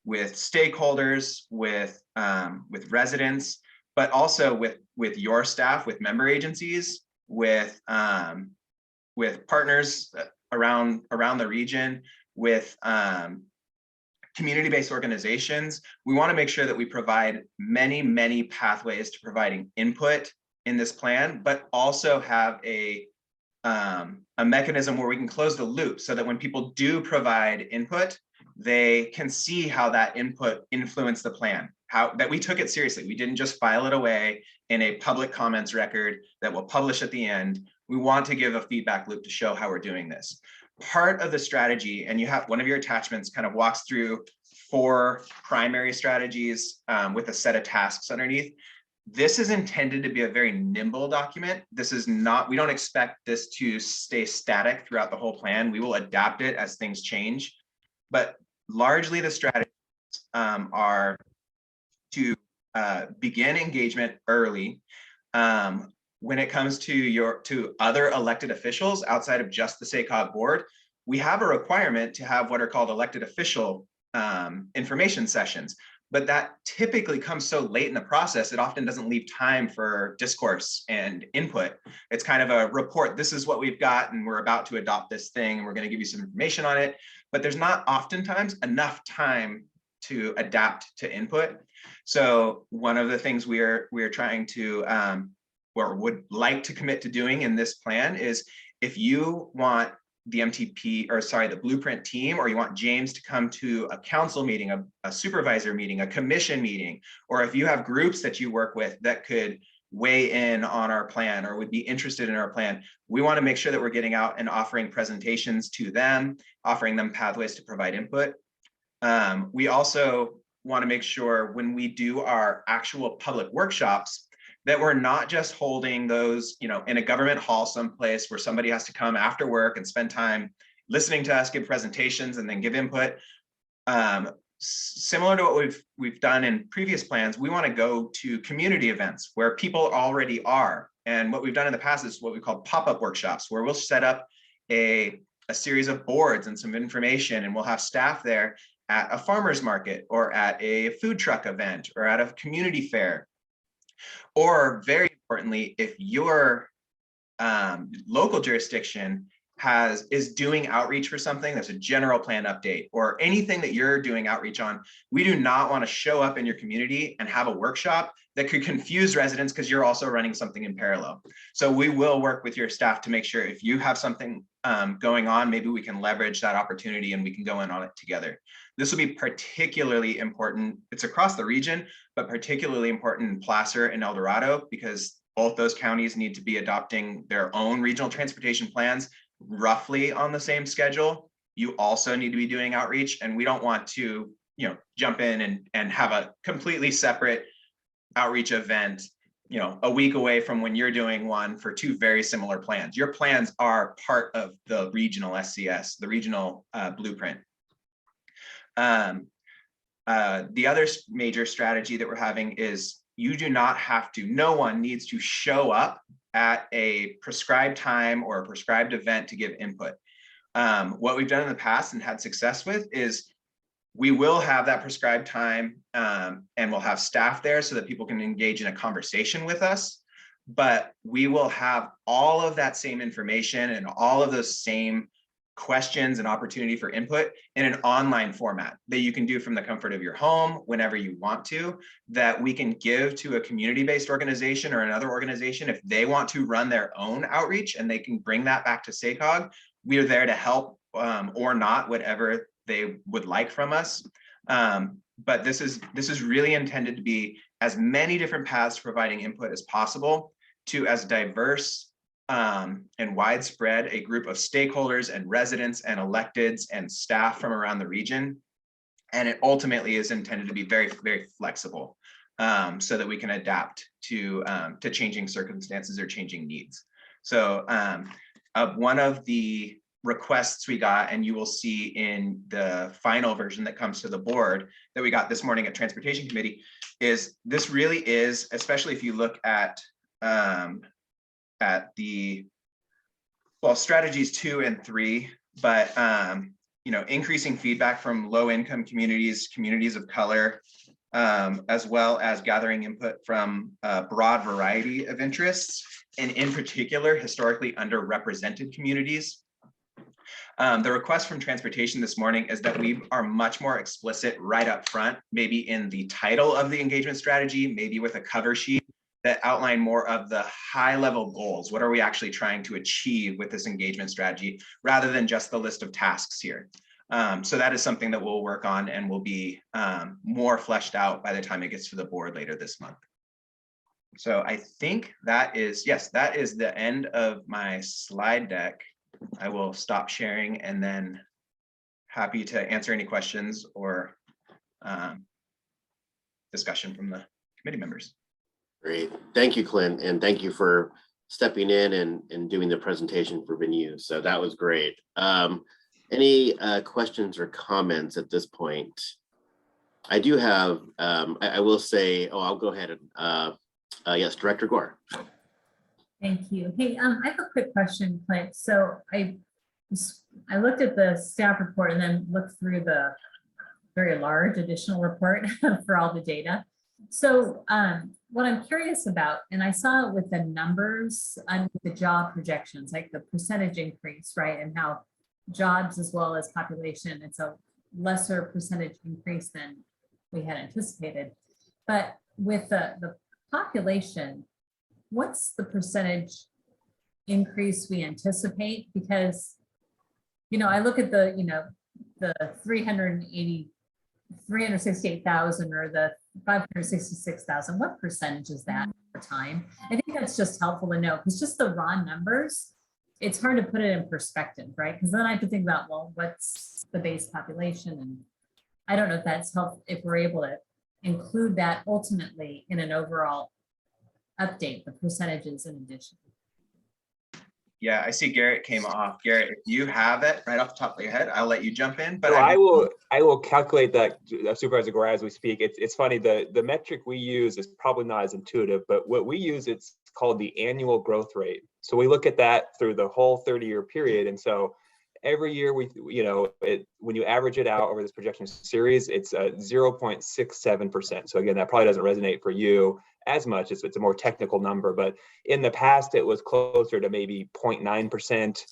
stakeholders, with residents, but also with your staff, with member agencies, with partners around the region, with community-based organizations. We want to make sure that we provide many pathways to providing input in this plan, but also have a mechanism where we can close the loop so that when people do provide input, they can see how that input influenced the plan, how that we took it seriously. We didn't just file it away in a public comments record that we'll publish at the end. We want to give a feedback loop to show how we're doing this. Part of the strategy, and you have one of your attachments kind of walks through 4 primary strategies with a set of tasks underneath. This is intended to be a very nimble document. This is not, we don't expect this to stay static throughout the whole plan. We will adapt it as things change, but largely the strategies are to begin engagement early. When it comes to other elected officials outside of just the SACOG board, we have a requirement to have what are called elected official information sessions, but that typically comes so late in the process, it often doesn't leave time for discourse and input. It's kind of a report, this is what we've got, and we're about to adopt this thing, and we're going to give you some information on it, but there's not oftentimes enough time to adapt to input. So one of the things we are trying to or would like to commit to doing in this plan is, if you want the the blueprint team, or you want James to come to a council meeting, a supervisor meeting, a commission meeting, or if you have groups that you work with that could weigh in on our plan or would be interested in our plan, we want to make sure that we're getting out and offering presentations to them, offering them pathways to provide input. We also want to make sure when we do our actual public workshops that we're not just holding those, in a government hall someplace where somebody has to come after work and spend time listening to us give presentations and then give input. Similar to what we've done in previous plans, we want to go to community events where people already are. And what we've done in the past is what we call pop-up workshops, where we'll set up a series of boards and some information, and we'll have staff there at a farmer's market or at a food truck event or at a community fair. Or very importantly, if your local jurisdiction is doing outreach for something that's a general plan update or anything that you're doing outreach on, we do not want to show up in your community and have a workshop that could confuse residents because you're also running something in parallel. So we will work with your staff to make sure if you have something going on, maybe we can leverage that opportunity and we can go in on it together. This will be particularly important. It's across the region, but particularly important in Placer and El Dorado, because both those counties need to be adopting their own regional transportation plans roughly on the same schedule. You also need to be doing outreach, and we don't want to, jump in and have a completely separate outreach event, a week away from when you're doing one for two very similar plans. Your plans are part of the regional SCS, the regional blueprint. The other major strategy that we're having is no one needs to show up at a prescribed time or a prescribed event to give input. What we've done in the past and had success with is we will have that prescribed time and we'll have staff there so that people can engage in a conversation with us, but we will have all of that same information and all of those same questions and opportunity for input in an online format that you can do from the comfort of your home whenever you want to, that we can give to a community-based organization or another organization if they want to run their own outreach and they can bring that back to SACOG. We are there to help or not, whatever they would like from us. But this is really intended to be as many different paths providing input as possible to as diverse and widespread a group of stakeholders and residents and electeds and staff from around the region. And it ultimately is intended to be very, very flexible so that we can adapt to changing circumstances or changing needs. So one of the requests we got, and you will see in the final version that comes to the board that we got this morning at Transportation Committee, is this really is, especially if you look at the, well, strategies 2 and 3, but increasing feedback from low-income communities, communities of color, as well as gathering input from a broad variety of interests, and in particular, historically underrepresented communities. The request from transportation this morning is that we are much more explicit right up front, maybe in the title of the engagement strategy, maybe with a cover sheet that outline more of the high level goals. What are we actually trying to achieve with this engagement strategy, rather than just the list of tasks here? So that is something that we'll work on and will be more fleshed out by the time it gets to the board later this month. So I think that is, yes, that is the end of my slide deck. I will stop sharing and then happy to answer any questions or discussion from the committee members. Great. Thank you, Clint. And thank you for stepping in and doing the presentation for Venue. So that was great. Any questions or comments at this point? I do have, I will say, I'll go ahead and, yes, Director Gore. Thank you. Hey, I have a quick question, Clint. So I looked at the staff report and then looked through the very large additional report for all the data. So what I'm curious about, and I saw it with the numbers and the job projections, like the percentage increase, right? And how jobs as well as population, it's a lesser percentage increase than we had anticipated. But with the population, what's the percentage increase we anticipate? Because, I look at the, the 368,000 or the 566,000, what percentage is that over time? I think that's just helpful to know, because just the raw numbers, it's hard to put it in perspective, right? Because then I have to think about, well, what's the base population? And I don't know if that's helpful, if we're able to include that ultimately in an overall update, the percentages in addition. Yeah, I see Garrett came off. Garrett, if you have it right off the top of your head, I'll let you jump in. But so I will calculate that, Supervisor Gore, as we speak. It's funny, the metric we use is probably not as intuitive, but what we use, it's called the annual growth rate. So we look at that through the whole 30-year period. And so every year when you average it out over this projection series, it's 0.67%. So again, that probably doesn't resonate for you as much. It's a more technical number, but in the past it was closer to maybe 0.9%.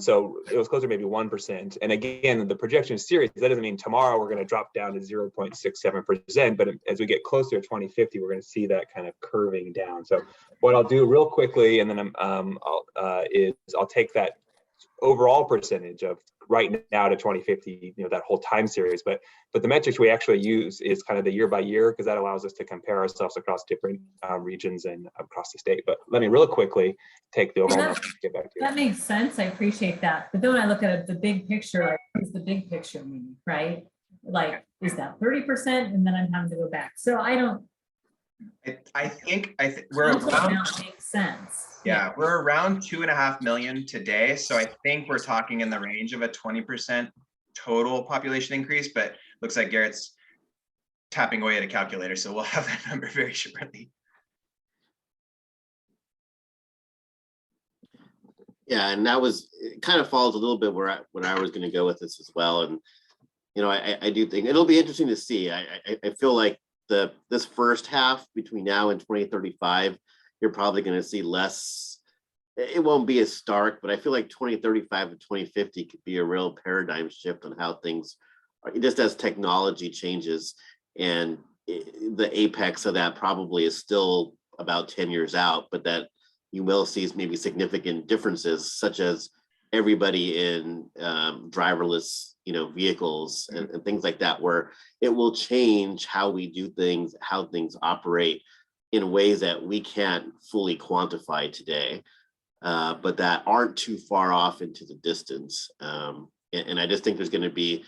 So it was closer to maybe 1%. And again, the projection series, that doesn't mean tomorrow we're going to drop down to 0.67%, but as we get closer to 2050, we're going to see that kind of curving down. So what I'll do real quickly, and then I'll take that overall percentage of right now to 2050, that whole time series, but the metrics we actually use is kind of the year by year, because that allows us to compare ourselves across different regions and across the state. But let me really quickly take the overall number and get back to you. That makes sense. I appreciate that. But then when I look at the big picture, like, what does the big picture mean, right? Like, is that 30%? And then I'm having to go back. So I don't. I think we're around, makes sense. yeah, we're around 2.5 million today. So I think we're talking in the range of a 20% total population increase, but looks like Garrett's tapping away at a calculator. So we'll have that number very shortly. Yeah, and that was, it kind of follows a little bit where I was going to go with this as well. And, I do think it'll be interesting to see. I feel like this first half between now and 2035, you're probably going to see less. It won't be as stark, but I feel like 2035 and 2050 could be a real paradigm shift on how things are, just as technology changes. And the apex of that probably is still about 10 years out, but that you will see maybe significant differences, such as everybody in driverless vehicles and things like that, where it will change how we do things, how things operate in ways that we can't fully quantify today, but that aren't too far off into the distance. And I just think there's going to be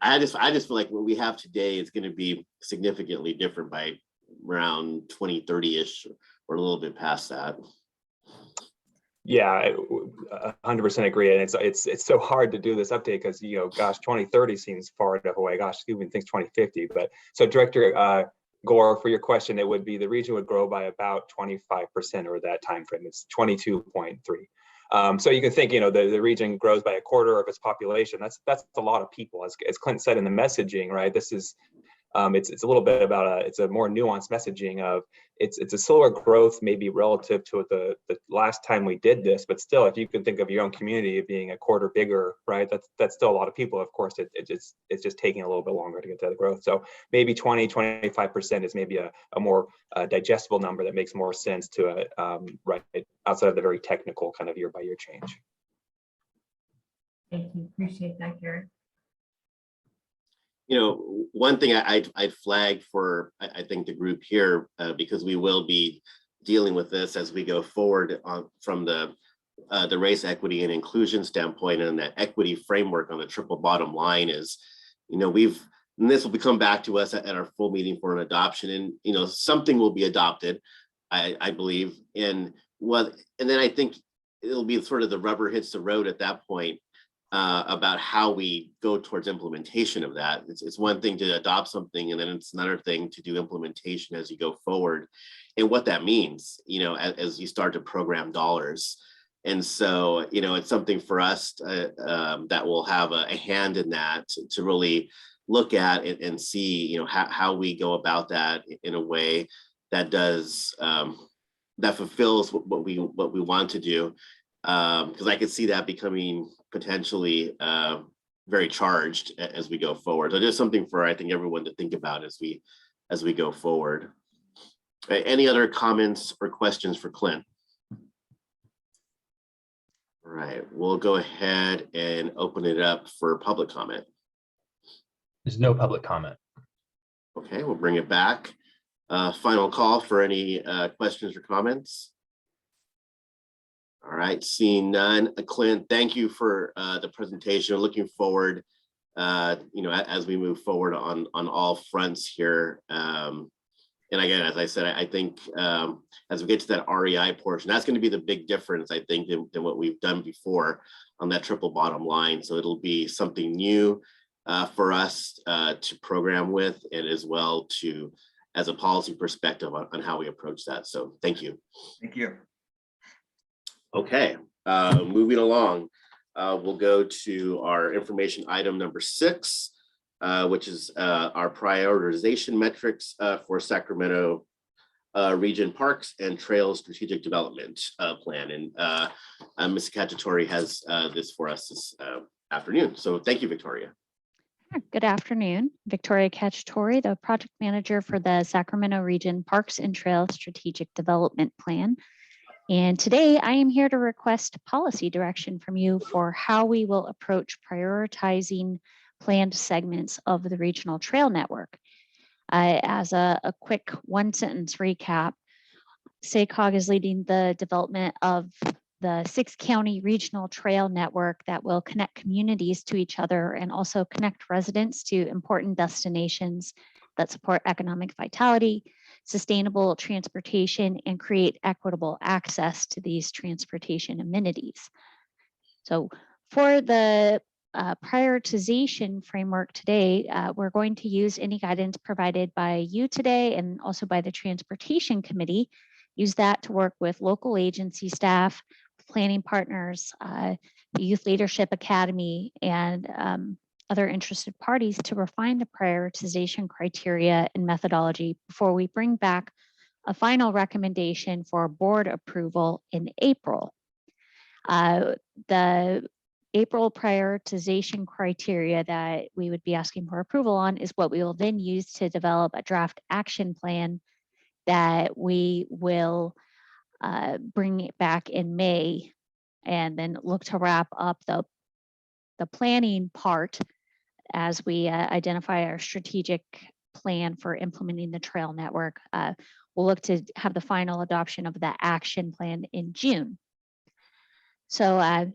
I just feel like what we have today is going to be significantly different by around 2030-ish or a little bit past that. Yeah, 100% agree. And it's so hard to do this update because, gosh, 2030 seems far enough away. Gosh, even thinks 2050. But so Director Gore, for your question, it would be the region would grow by about 25% over that time frame. It's 22.3. So you can think, the region grows by a quarter of its population. That's a lot of people, as Clint said in the messaging, right? This is it's a little bit about it's a more nuanced messaging of it's a slower growth maybe relative to the last time we did this, but still, if you can think of your own community being a quarter bigger, right? That's still a lot of people. Of course, it's just taking a little bit longer to get to the growth. So maybe 25% is maybe a more digestible number that makes more sense to right outside of the very technical kind of year by year change. Thank you. Appreciate that, Garrett. One thing I'd flag for, I think, the group here, because we will be dealing with this as we go forward from the race equity and inclusion standpoint, and that equity framework on the triple bottom line is, and this will come back to us at our full meeting for an adoption, and something will be adopted, I believe, and then I think it'll be sort of the rubber hits the road at that point. About how we go towards implementation of that. It's one thing to adopt something, and then it's another thing to do implementation as you go forward, and what that means, as you start to program dollars. And so, it's something for us that will have a hand in that to really look at it and see, how we go about that in a way that does that fulfills what we want to do. Because I could see that becoming potentially very charged as we go forward. So just something for, I think, everyone to think about as we go forward. Any other comments or questions for Clint? All right, we'll go ahead and open it up for public comment. There's no public comment. Okay, we'll bring it back. Final call for any questions or comments. All right, seeing none. Clint, thank you for the presentation. Looking forward, as we move forward on all fronts here. And again, as I said, I think as we get to that REI portion, that's going to be the big difference, I think, than what we've done before on that triple bottom line. So it'll be something new for us to program with, and as well to, as a policy perspective on how we approach that. So thank you. Thank you. Okay, moving along. we'll go to our information item number 6, which is our prioritization metrics for Sacramento Region Parks and Trails Strategic Development Plan. And Ms. Cacciatore has this for us this afternoon. So thank you, Victoria. Good afternoon. Victoria Cacciatore, the project manager for the Sacramento Region Parks and Trails Strategic Development Plan. And today I am here to request policy direction from you for how we will approach prioritizing planned segments of the regional trail network. As a quick one-sentence recap, SACOG is leading the development of the 6-county regional trail network that will connect communities to each other and also connect residents to important destinations that support economic vitality, sustainable transportation, and create equitable access to these transportation amenities. So for the prioritization framework today, we're going to use any guidance provided by you today and also by the Transportation Committee. Use that to work with local agency staff, planning partners, the Youth Leadership Academy, and other interested parties to refine the prioritization criteria and methodology before we bring back a final recommendation for board approval in April. The April prioritization criteria that we would be asking for approval on is what we will then use to develop a draft action plan that we will bring it back in May and then look to wrap up the planning part as we identify our strategic plan for implementing the trail network. We'll look to have the final adoption of the action plan in June. So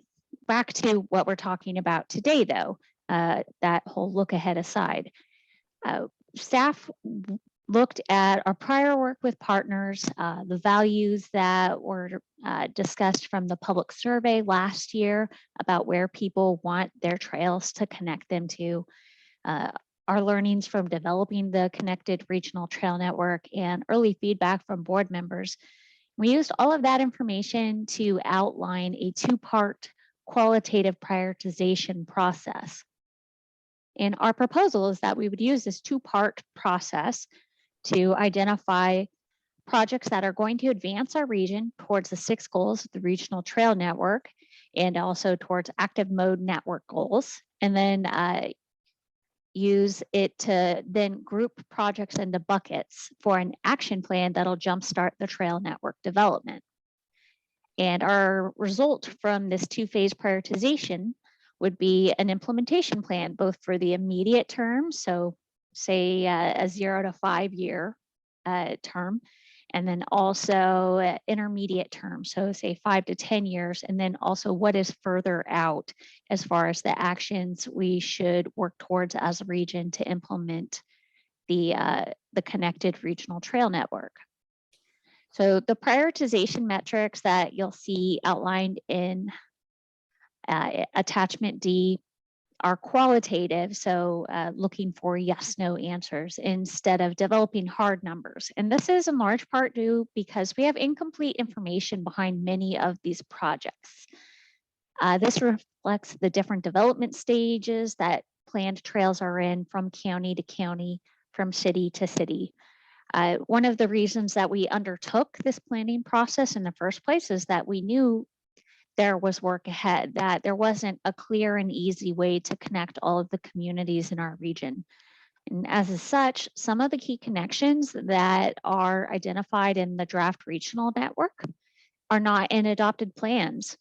back to what we're talking about today, though, that whole look ahead aside. Staff looked at our prior work with partners, the values that were discussed from the public survey last year about where people want their trails to connect them to, our learnings from developing the connected regional trail network, and early feedback from board members. We used all of that information to outline a 2-part qualitative prioritization process. And our proposal is that we would use this 2-part process to identify projects that are going to advance our region towards the 6 goals of the regional trail network and also towards active mode network goals, and then use it to then group projects into buckets for an action plan that'll jumpstart the trail network development. And our result from this 2-phase prioritization would be an implementation plan, both for the immediate term, so say a 0 to 5 year term, and then also intermediate term, so say 5 to 10 years, and then also what is further out as far as the actions we should work towards as a region to implement the connected regional trail network. So the prioritization metrics that you'll see outlined in attachment D are qualitative, so looking for yes, no answers instead of developing hard numbers. And this is in large part due because we have incomplete information behind many of these projects. This reflects the different development stages that planned trails are in from county to county, from city to city. One of the reasons that we undertook this planning process in the first place is that we knew there was work ahead, that there wasn't a clear and easy way to connect all of the communities in our region. And as such, some of the key connections that are identified in the draft regional network are not in adopted plans.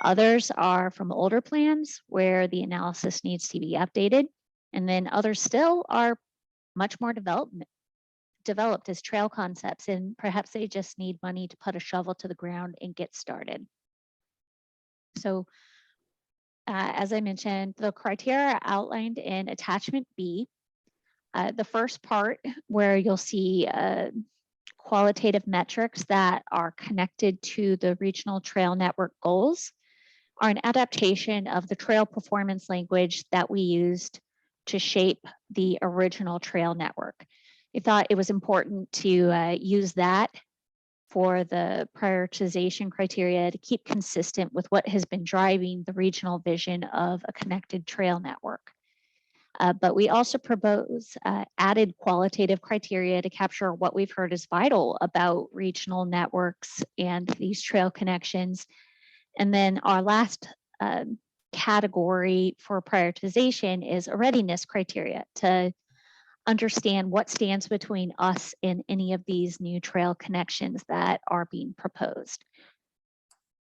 Others are from older plans where the analysis needs to be updated. And then others still are much more developed as trail concepts, and perhaps they just need money to put a shovel to the ground and get started. So as I mentioned, the criteria are outlined in attachment B. The first part where you'll see qualitative metrics that are connected to the regional trail network goals are an adaptation of the trail performance language that we used to shape the original trail network. I thought it was important to use that for the prioritization criteria to keep consistent with what has been driving the regional vision of a connected trail network. But we also propose added qualitative criteria to capture what we've heard is vital about regional networks and these trail connections. And then our last category for prioritization is a readiness criteria to understand what stands between us and any of these new trail connections that are being proposed.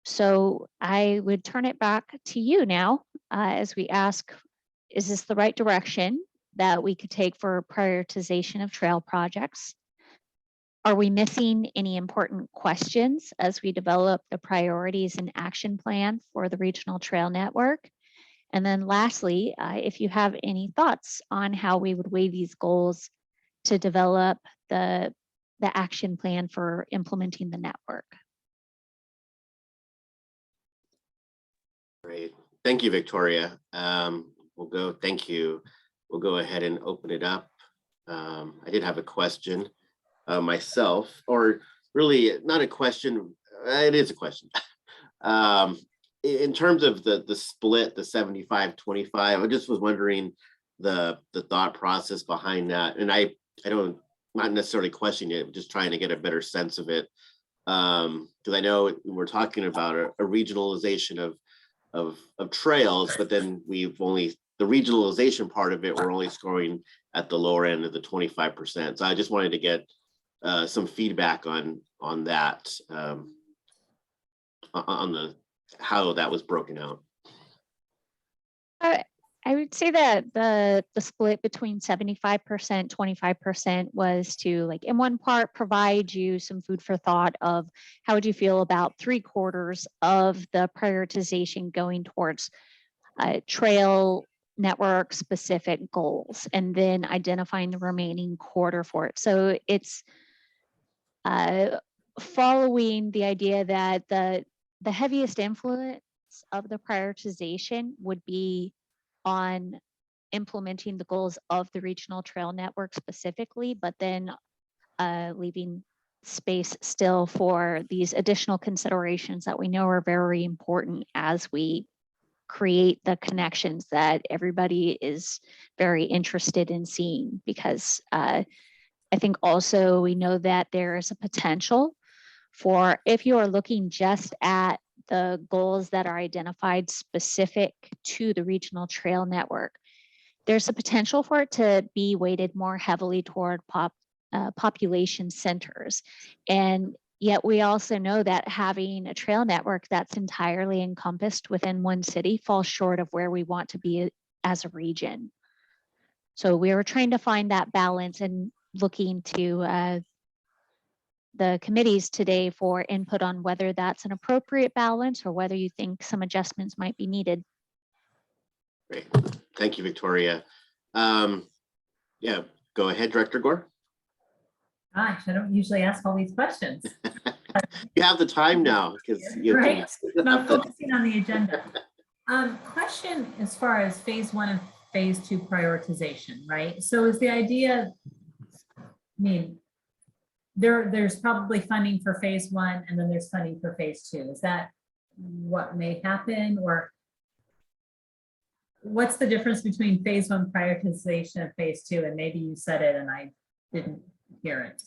So I would turn it back to you now as we ask, is this the right direction that we could take for prioritization of trail projects? Are we missing any important questions as we develop the priorities and action plan for the regional trail network? And then lastly, if you have any thoughts on how we would weigh these goals to develop the action plan for implementing the network. Great. Thank you, Victoria. Thank you. We'll go ahead and open it up. I did have a question myself, or really not a question. It is a question. In terms of the split, the 75-25, I just was wondering the thought process behind that. And I don't, not necessarily questioning it, but just trying to get a better sense of it. Because I know we're talking about a regionalization of trails, but then we've only, the regionalization part of it, we're only scoring at the lower end of the 25%. So I just wanted to get some feedback on that, on the how that was broken out. I would say that the split between 75%, 25% was to, like, in one part, provide you some food for thought of how would you feel about 3/4 of the prioritization going towards trail network specific goals, and then identifying the remaining quarter for it. So it's following the idea that the heaviest influence of the prioritization would be on implementing the goals of the regional trail network specifically, but then leaving space still for these additional considerations that we know are very important as we create the connections that everybody is very interested in seeing. Because I think also we know that there is a potential for, if you are looking just at the goals that are identified specific to the regional trail network, there's a potential for it to be weighted more heavily toward population centers. And yet we also know that having a trail network that's entirely encompassed within one city falls short of where we want to be as a region. So we were trying to find that balance and looking to the committees today for input on whether that's an appropriate balance or whether you think some adjustments might be needed. Great. Thank you, Victoria. Yeah, go ahead, Director Gore. Gosh, I don't usually ask all these questions. You have the time now because you Right, not focusing on the agenda. Question as far as phase 1 and phase 2 prioritization, right? So is the idea, I mean, there's probably funding for phase 1 and then there's funding for phase 2. Is that what may happen, or what's the difference between phase 1 prioritization and phase 2? And maybe you said it and I didn't hear it.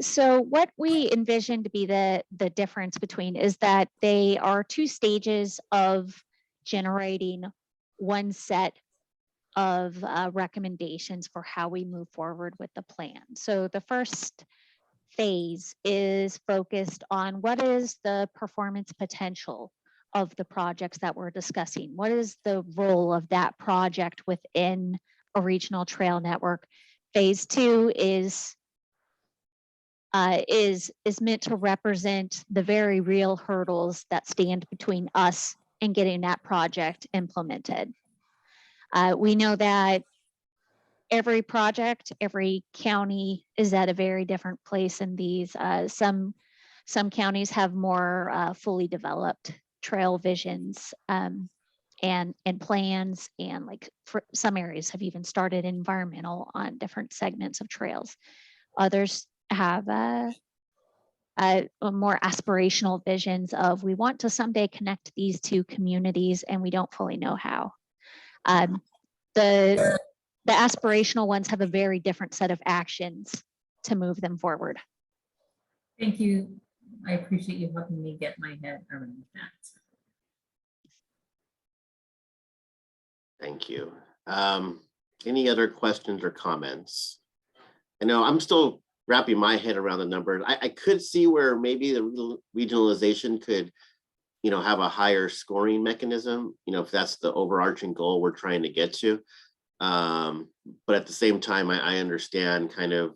So what we envision to be the difference between is that they are 2 stages of generating one set of recommendations for how we move forward with the plan. So the first phase is focused on what is the performance potential of the projects that we're discussing. What is the role of that project within a regional trail network? Phase 2 is meant to represent the very real hurdles that stand between us and getting that project implemented. We know that every project, every county is at a very different place in these. Some counties have more fully developed trail visions and plans, and like for some areas have even started environmental on different segments of trails. Others have more aspirational visions of we want to someday connect these two communities and we don't fully know how. The aspirational ones have a very different set of actions to move them forward. Thank you. I appreciate you helping me get my head around that. Thank you. Any other questions or comments? I know I'm still wrapping my head around the numbers. I could see where maybe the regionalization could, have a higher scoring mechanism, if that's the overarching goal we're trying to get to. But at the same time, I understand kind of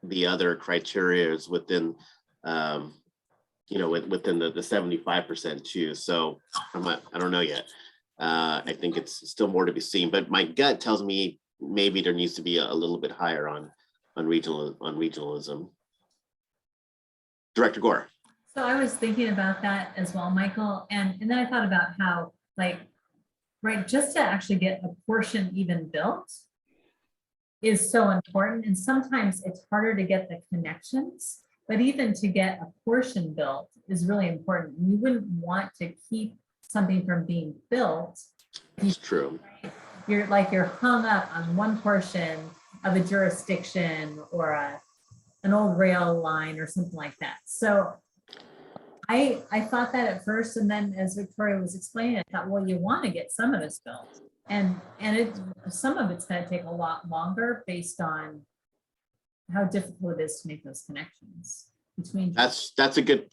the other criteria is within, within the 75% too. So I don't know yet. I think it's still more to be seen, but my gut tells me maybe there needs to be a little bit higher on regionalism. Director Gore. So I was thinking about that as well, Michael, and then I thought about how, right, just to actually get a portion even built is so important, and sometimes it's harder to get the connections, but even to get a portion built is really important. You wouldn't want to keep something from being built. It's true. You're hung up on one portion of a jurisdiction or an old rail line or something like that. So I thought that at first, and then as Victoria was explaining, I thought, well, you want to get some of this built, and some of it's going to take a lot longer based on how difficult it is to make those connections between. That's a good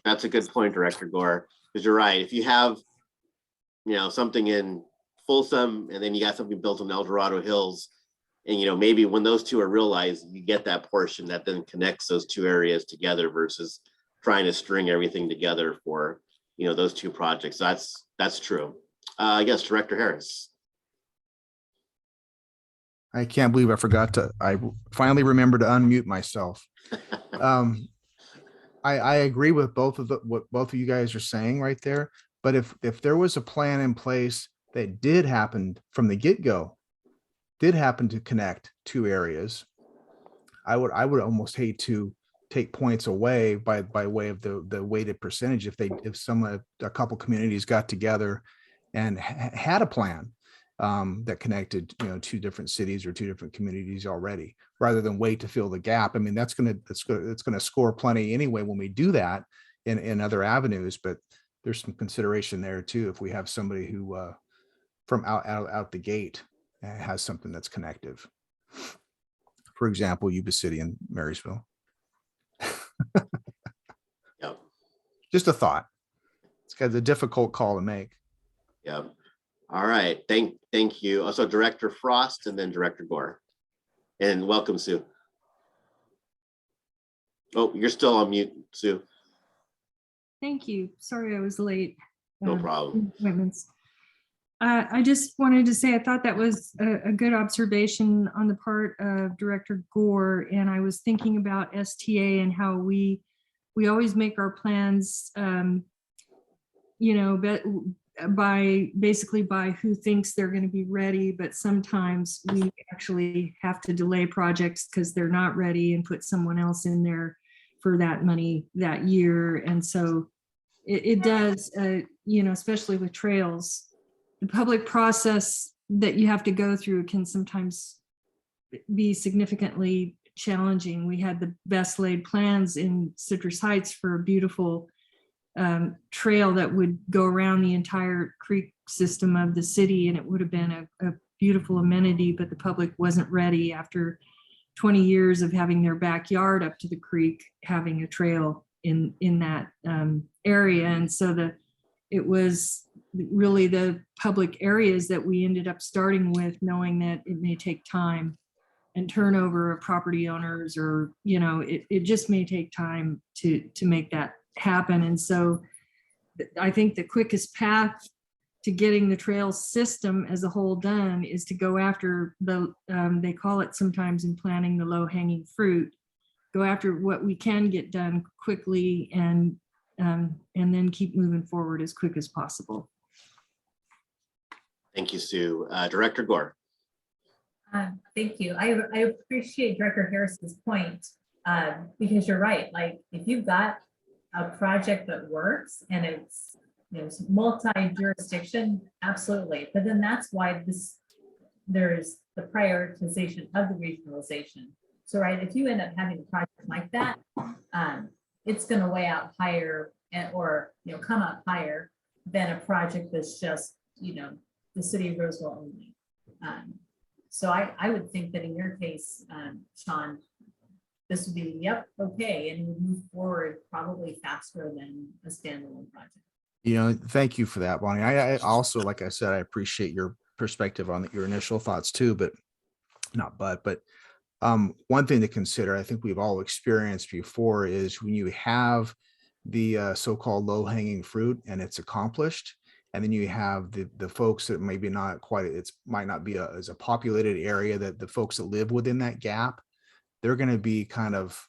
point, Director Gore, because you're right. If you have something in Folsom and then you got something built in El Dorado Hills, and maybe when those two are realized, you get that portion that then connects those two areas together versus trying to string everything together for those two projects. That's true. Yes, Director Harris. I can't believe I finally remembered to unmute myself. I agree with what both of you guys are saying right there. But if there was a plan in place that did happen from the get-go, did happen to connect two areas, I would almost hate to take points away by way of the weighted percentage if a couple communities got together and had a plan that connected two different cities or two different communities already, rather than wait to fill the gap. I mean, it's gonna score plenty anyway when we do that in other avenues, but there's some consideration there too if we have somebody who from out the gate has something that's connective. For example, Yuba City and Marysville. Yep. Just a thought. It's kind of a difficult call to make. Yep. All right. Thank you. Also, Director Frost and then Director Gore. And welcome, Sue. Oh, you're still on mute, Sue. Thank you. Sorry I was late. No problem. Appointments. I just wanted to say I thought that was a good observation on the part of Director Gore, and I was thinking about STA and how we always make our plans, basically by who thinks they're going to be ready, but sometimes we actually have to delay projects because they're not ready and put someone else in there for that money that year. And so it does, especially with trails, the public process that you have to go through can sometimes be significantly challenging. We had the best laid plans in Citrus Heights for a beautiful trail that would go around the entire creek system of the city, and it would have been a beautiful amenity, but the public wasn't ready after 20 years of having their backyard up to the creek, having a trail in that area. And so it was really the public areas that we ended up starting with, knowing that it may take time and turnover of property owners, or it just may take time to make that happen. And so I think the quickest path to getting the trail system as a whole done is to go after they call it sometimes in planning, the low hanging fruit. Go after what we can get done quickly and then keep moving forward as quick as possible. Thank you, Sue. Director Gore. Thank you. I appreciate Director Harris's point, because you're right. Like, if you've got a project that works and it's, you know, multi-jurisdiction, absolutely. But then that's why there's the prioritization of the regionalization. So, right, if you end up having a project like that, it's going to weigh out higher or, you know, come up higher than a project that's just, you know, the city of Roseville only. So I would think that in your case, Sean, this would be, yep, okay, and would move forward probably faster than a standalone project. You know, thank you for that, Bonnie. I also, like I said, I appreciate your perspective on your initial thoughts too, but one thing to consider, I think we've all experienced before, is when you have the so-called low-hanging fruit and it's accomplished, and then you have the folks that maybe not quite, might not be as a populated area, that the folks that live within that gap, they're going to be kind of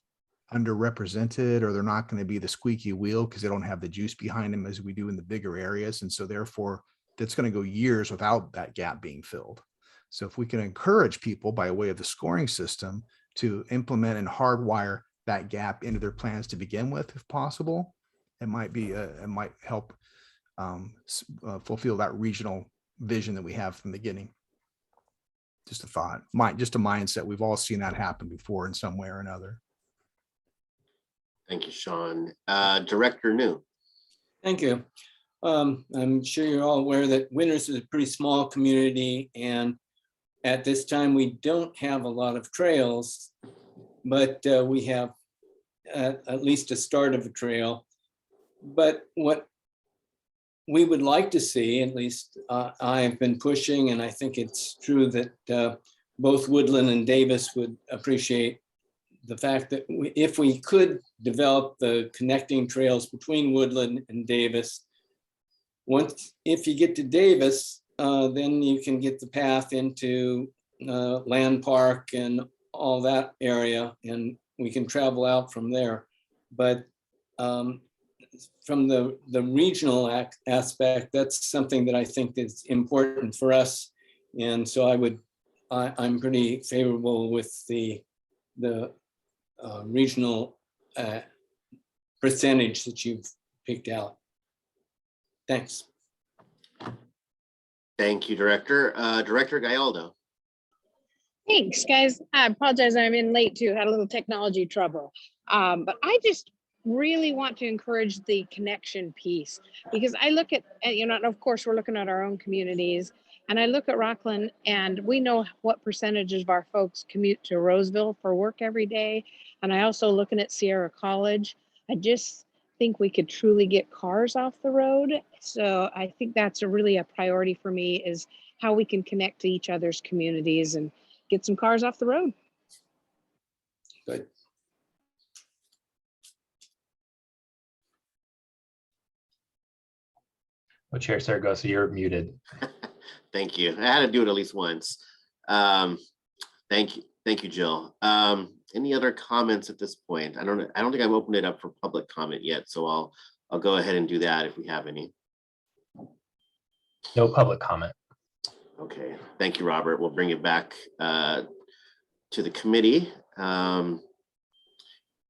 underrepresented, or they're not going to be the squeaky wheel because they don't have the juice behind them as we do in the bigger areas. And so therefore that's going to go years without that gap being filled. So if we can encourage people by way of the scoring system to implement and hardwire that gap into their plans to begin with, if possible, it might help fulfill that regional vision that we have from the beginning. Just a thought, just a mindset. We've all seen that happen before in some way or another. Thank you, Sean. Director New. Thank you. I'm sure you're all aware that Winters is a pretty small community, and at this time we don't have a lot of trails, but we have at least a start of a trail. But what we would like to see, at least I've been pushing, and I think it's true that both Woodland and Davis would appreciate the fact that if we could develop the connecting trails between Woodland and Davis, if you get to Davis, then you can get the path into Land Park and all that area, and we can travel out from there. But from the regional aspect, that's something that I think is important for us. And so I'm pretty favorable with the regional percentage that you've picked out. Thanks. Thank you, Director. Director Gallardo. Thanks, guys. I apologize, I'm in late too, had a little technology trouble. But I just really want to encourage the connection piece, because I look at, you know, of course, we're looking at our own communities, and I look at Rockland, and we know what percentages of our folks commute to Roseville for work every day. And I also looking at Sierra College. I just think we could truly get cars off the road. So I think that's really a priority for me, is how we can connect to each other's communities and get some cars off the road. Good. Well, Chair Saragosa, you're muted. Thank you. I had to do it at least once. Thank you, Jill. Any other comments at this point? I don't think I've opened it up for public comment yet, so I'll go ahead and do that if we have any. No public comment. Okay, thank you, Robert. We'll bring it back to the committee.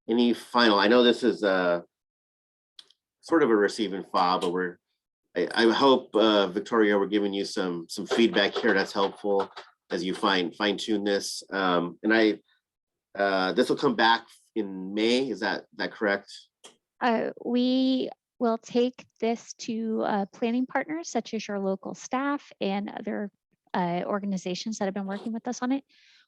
Any final? I know this is sort of a receive and file, but I hope Victoria, we're giving you some feedback here that's helpful as you fine tune this. And this will come back in May. Is that correct? We will take this to planning partners such as your local staff and other organizations that have been working with us on it.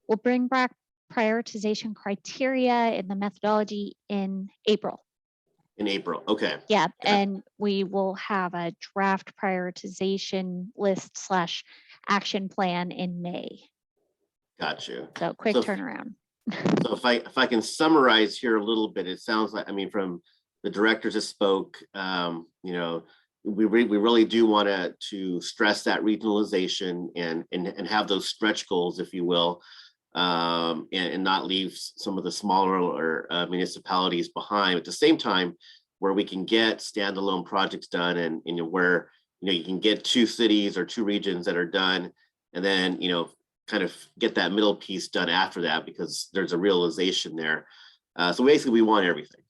We'll bring back prioritization criteria and the methodology in April. In April, okay. Yeah, and we will have a draft prioritization list / action plan in May. Got you. So quick turnaround. So if I can summarize here a little bit, it sounds like, I mean, from the directors that spoke, you know, we really do want to stress that regionalization and have those stretch goals, if you will, and not leave some of the smaller municipalities behind. At the same time, where we can get standalone projects done, and where you can get 2 cities or 2 regions that are done, and then kind of get that middle piece done after that, because there's a realization there. So basically, we want everything.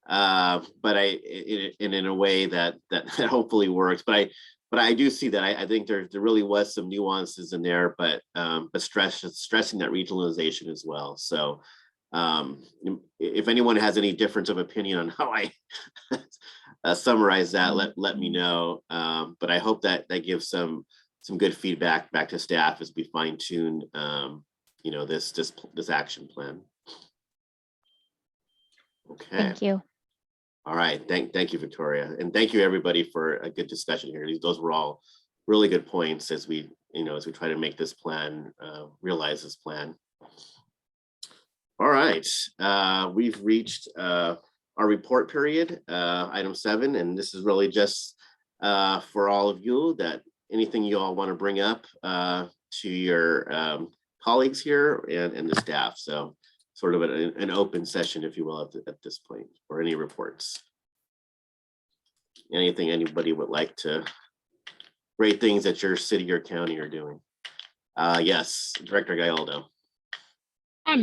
but in a way that hopefully works. But I do see that I think there really was some nuances in there, but stressing that regionalization as well. So if anyone has any difference of opinion on how I summarize that, let me know. But I hope that gives some good feedback back to staff as we fine tune this action plan. Okay. Thank you. All right. Thank you, Victoria, and thank you everybody for a good discussion here. Those were all really good points as we try to make this plan, realize this plan. All right, we've reached our report period, item 7, and this is really just for all of you that anything you all want to bring up to your colleagues here and the staff. So sort of an open session, if you will, at this point, or any reports. Anything anybody would like to, great things that your city or county are doing. Yes, Director Gallardo.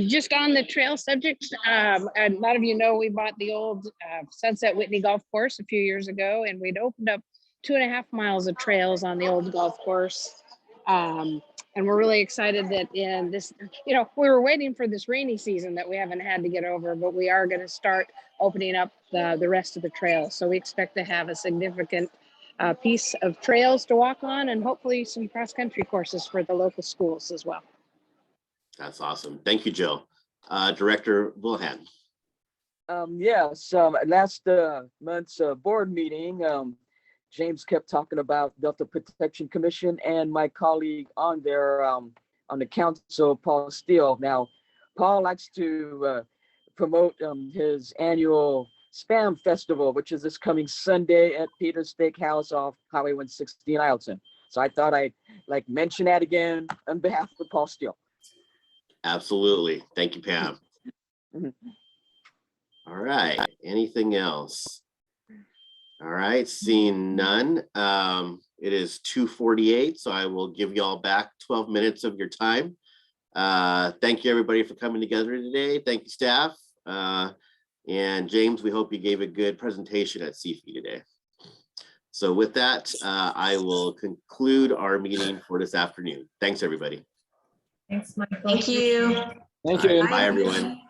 Just on the trail subject, and a lot of you know we bought the old Sunset Whitney Golf Course a few years ago, and we'd opened up 2.5 miles of trails on the old golf course. And we're really excited that in this, we were waiting for this rainy season that we haven't had to get over, but we are going to start opening up the rest of the trails. So we expect to have a significant piece of trails to walk on, and hopefully some cross-country courses for the local schools as well. That's awesome. Thank you, Jill. Director Wilhan. Yes, last month's board meeting, James kept talking about Delta Protection Commission, and my colleague on there on the council, Paul Steele. Now, Paul likes to promote his annual Spam Festival, which is this coming Sunday at Peter's Steakhouse off Highway 160 in Isleton. So I thought I'd mention that again on behalf of Paul Steele. Absolutely. Thank you, Pam. All right. Anything else? All right. Seeing none. It is 2:48, so I will give you all back 12 minutes of your time. Thank you, everybody, for coming together today. Thank you, staff. And James, we hope you gave a good presentation at CFE today. So with that, I will conclude our meeting for this afternoon. Thanks, everybody. Thanks, Michael. Thank you. Thank you. Bye, everyone.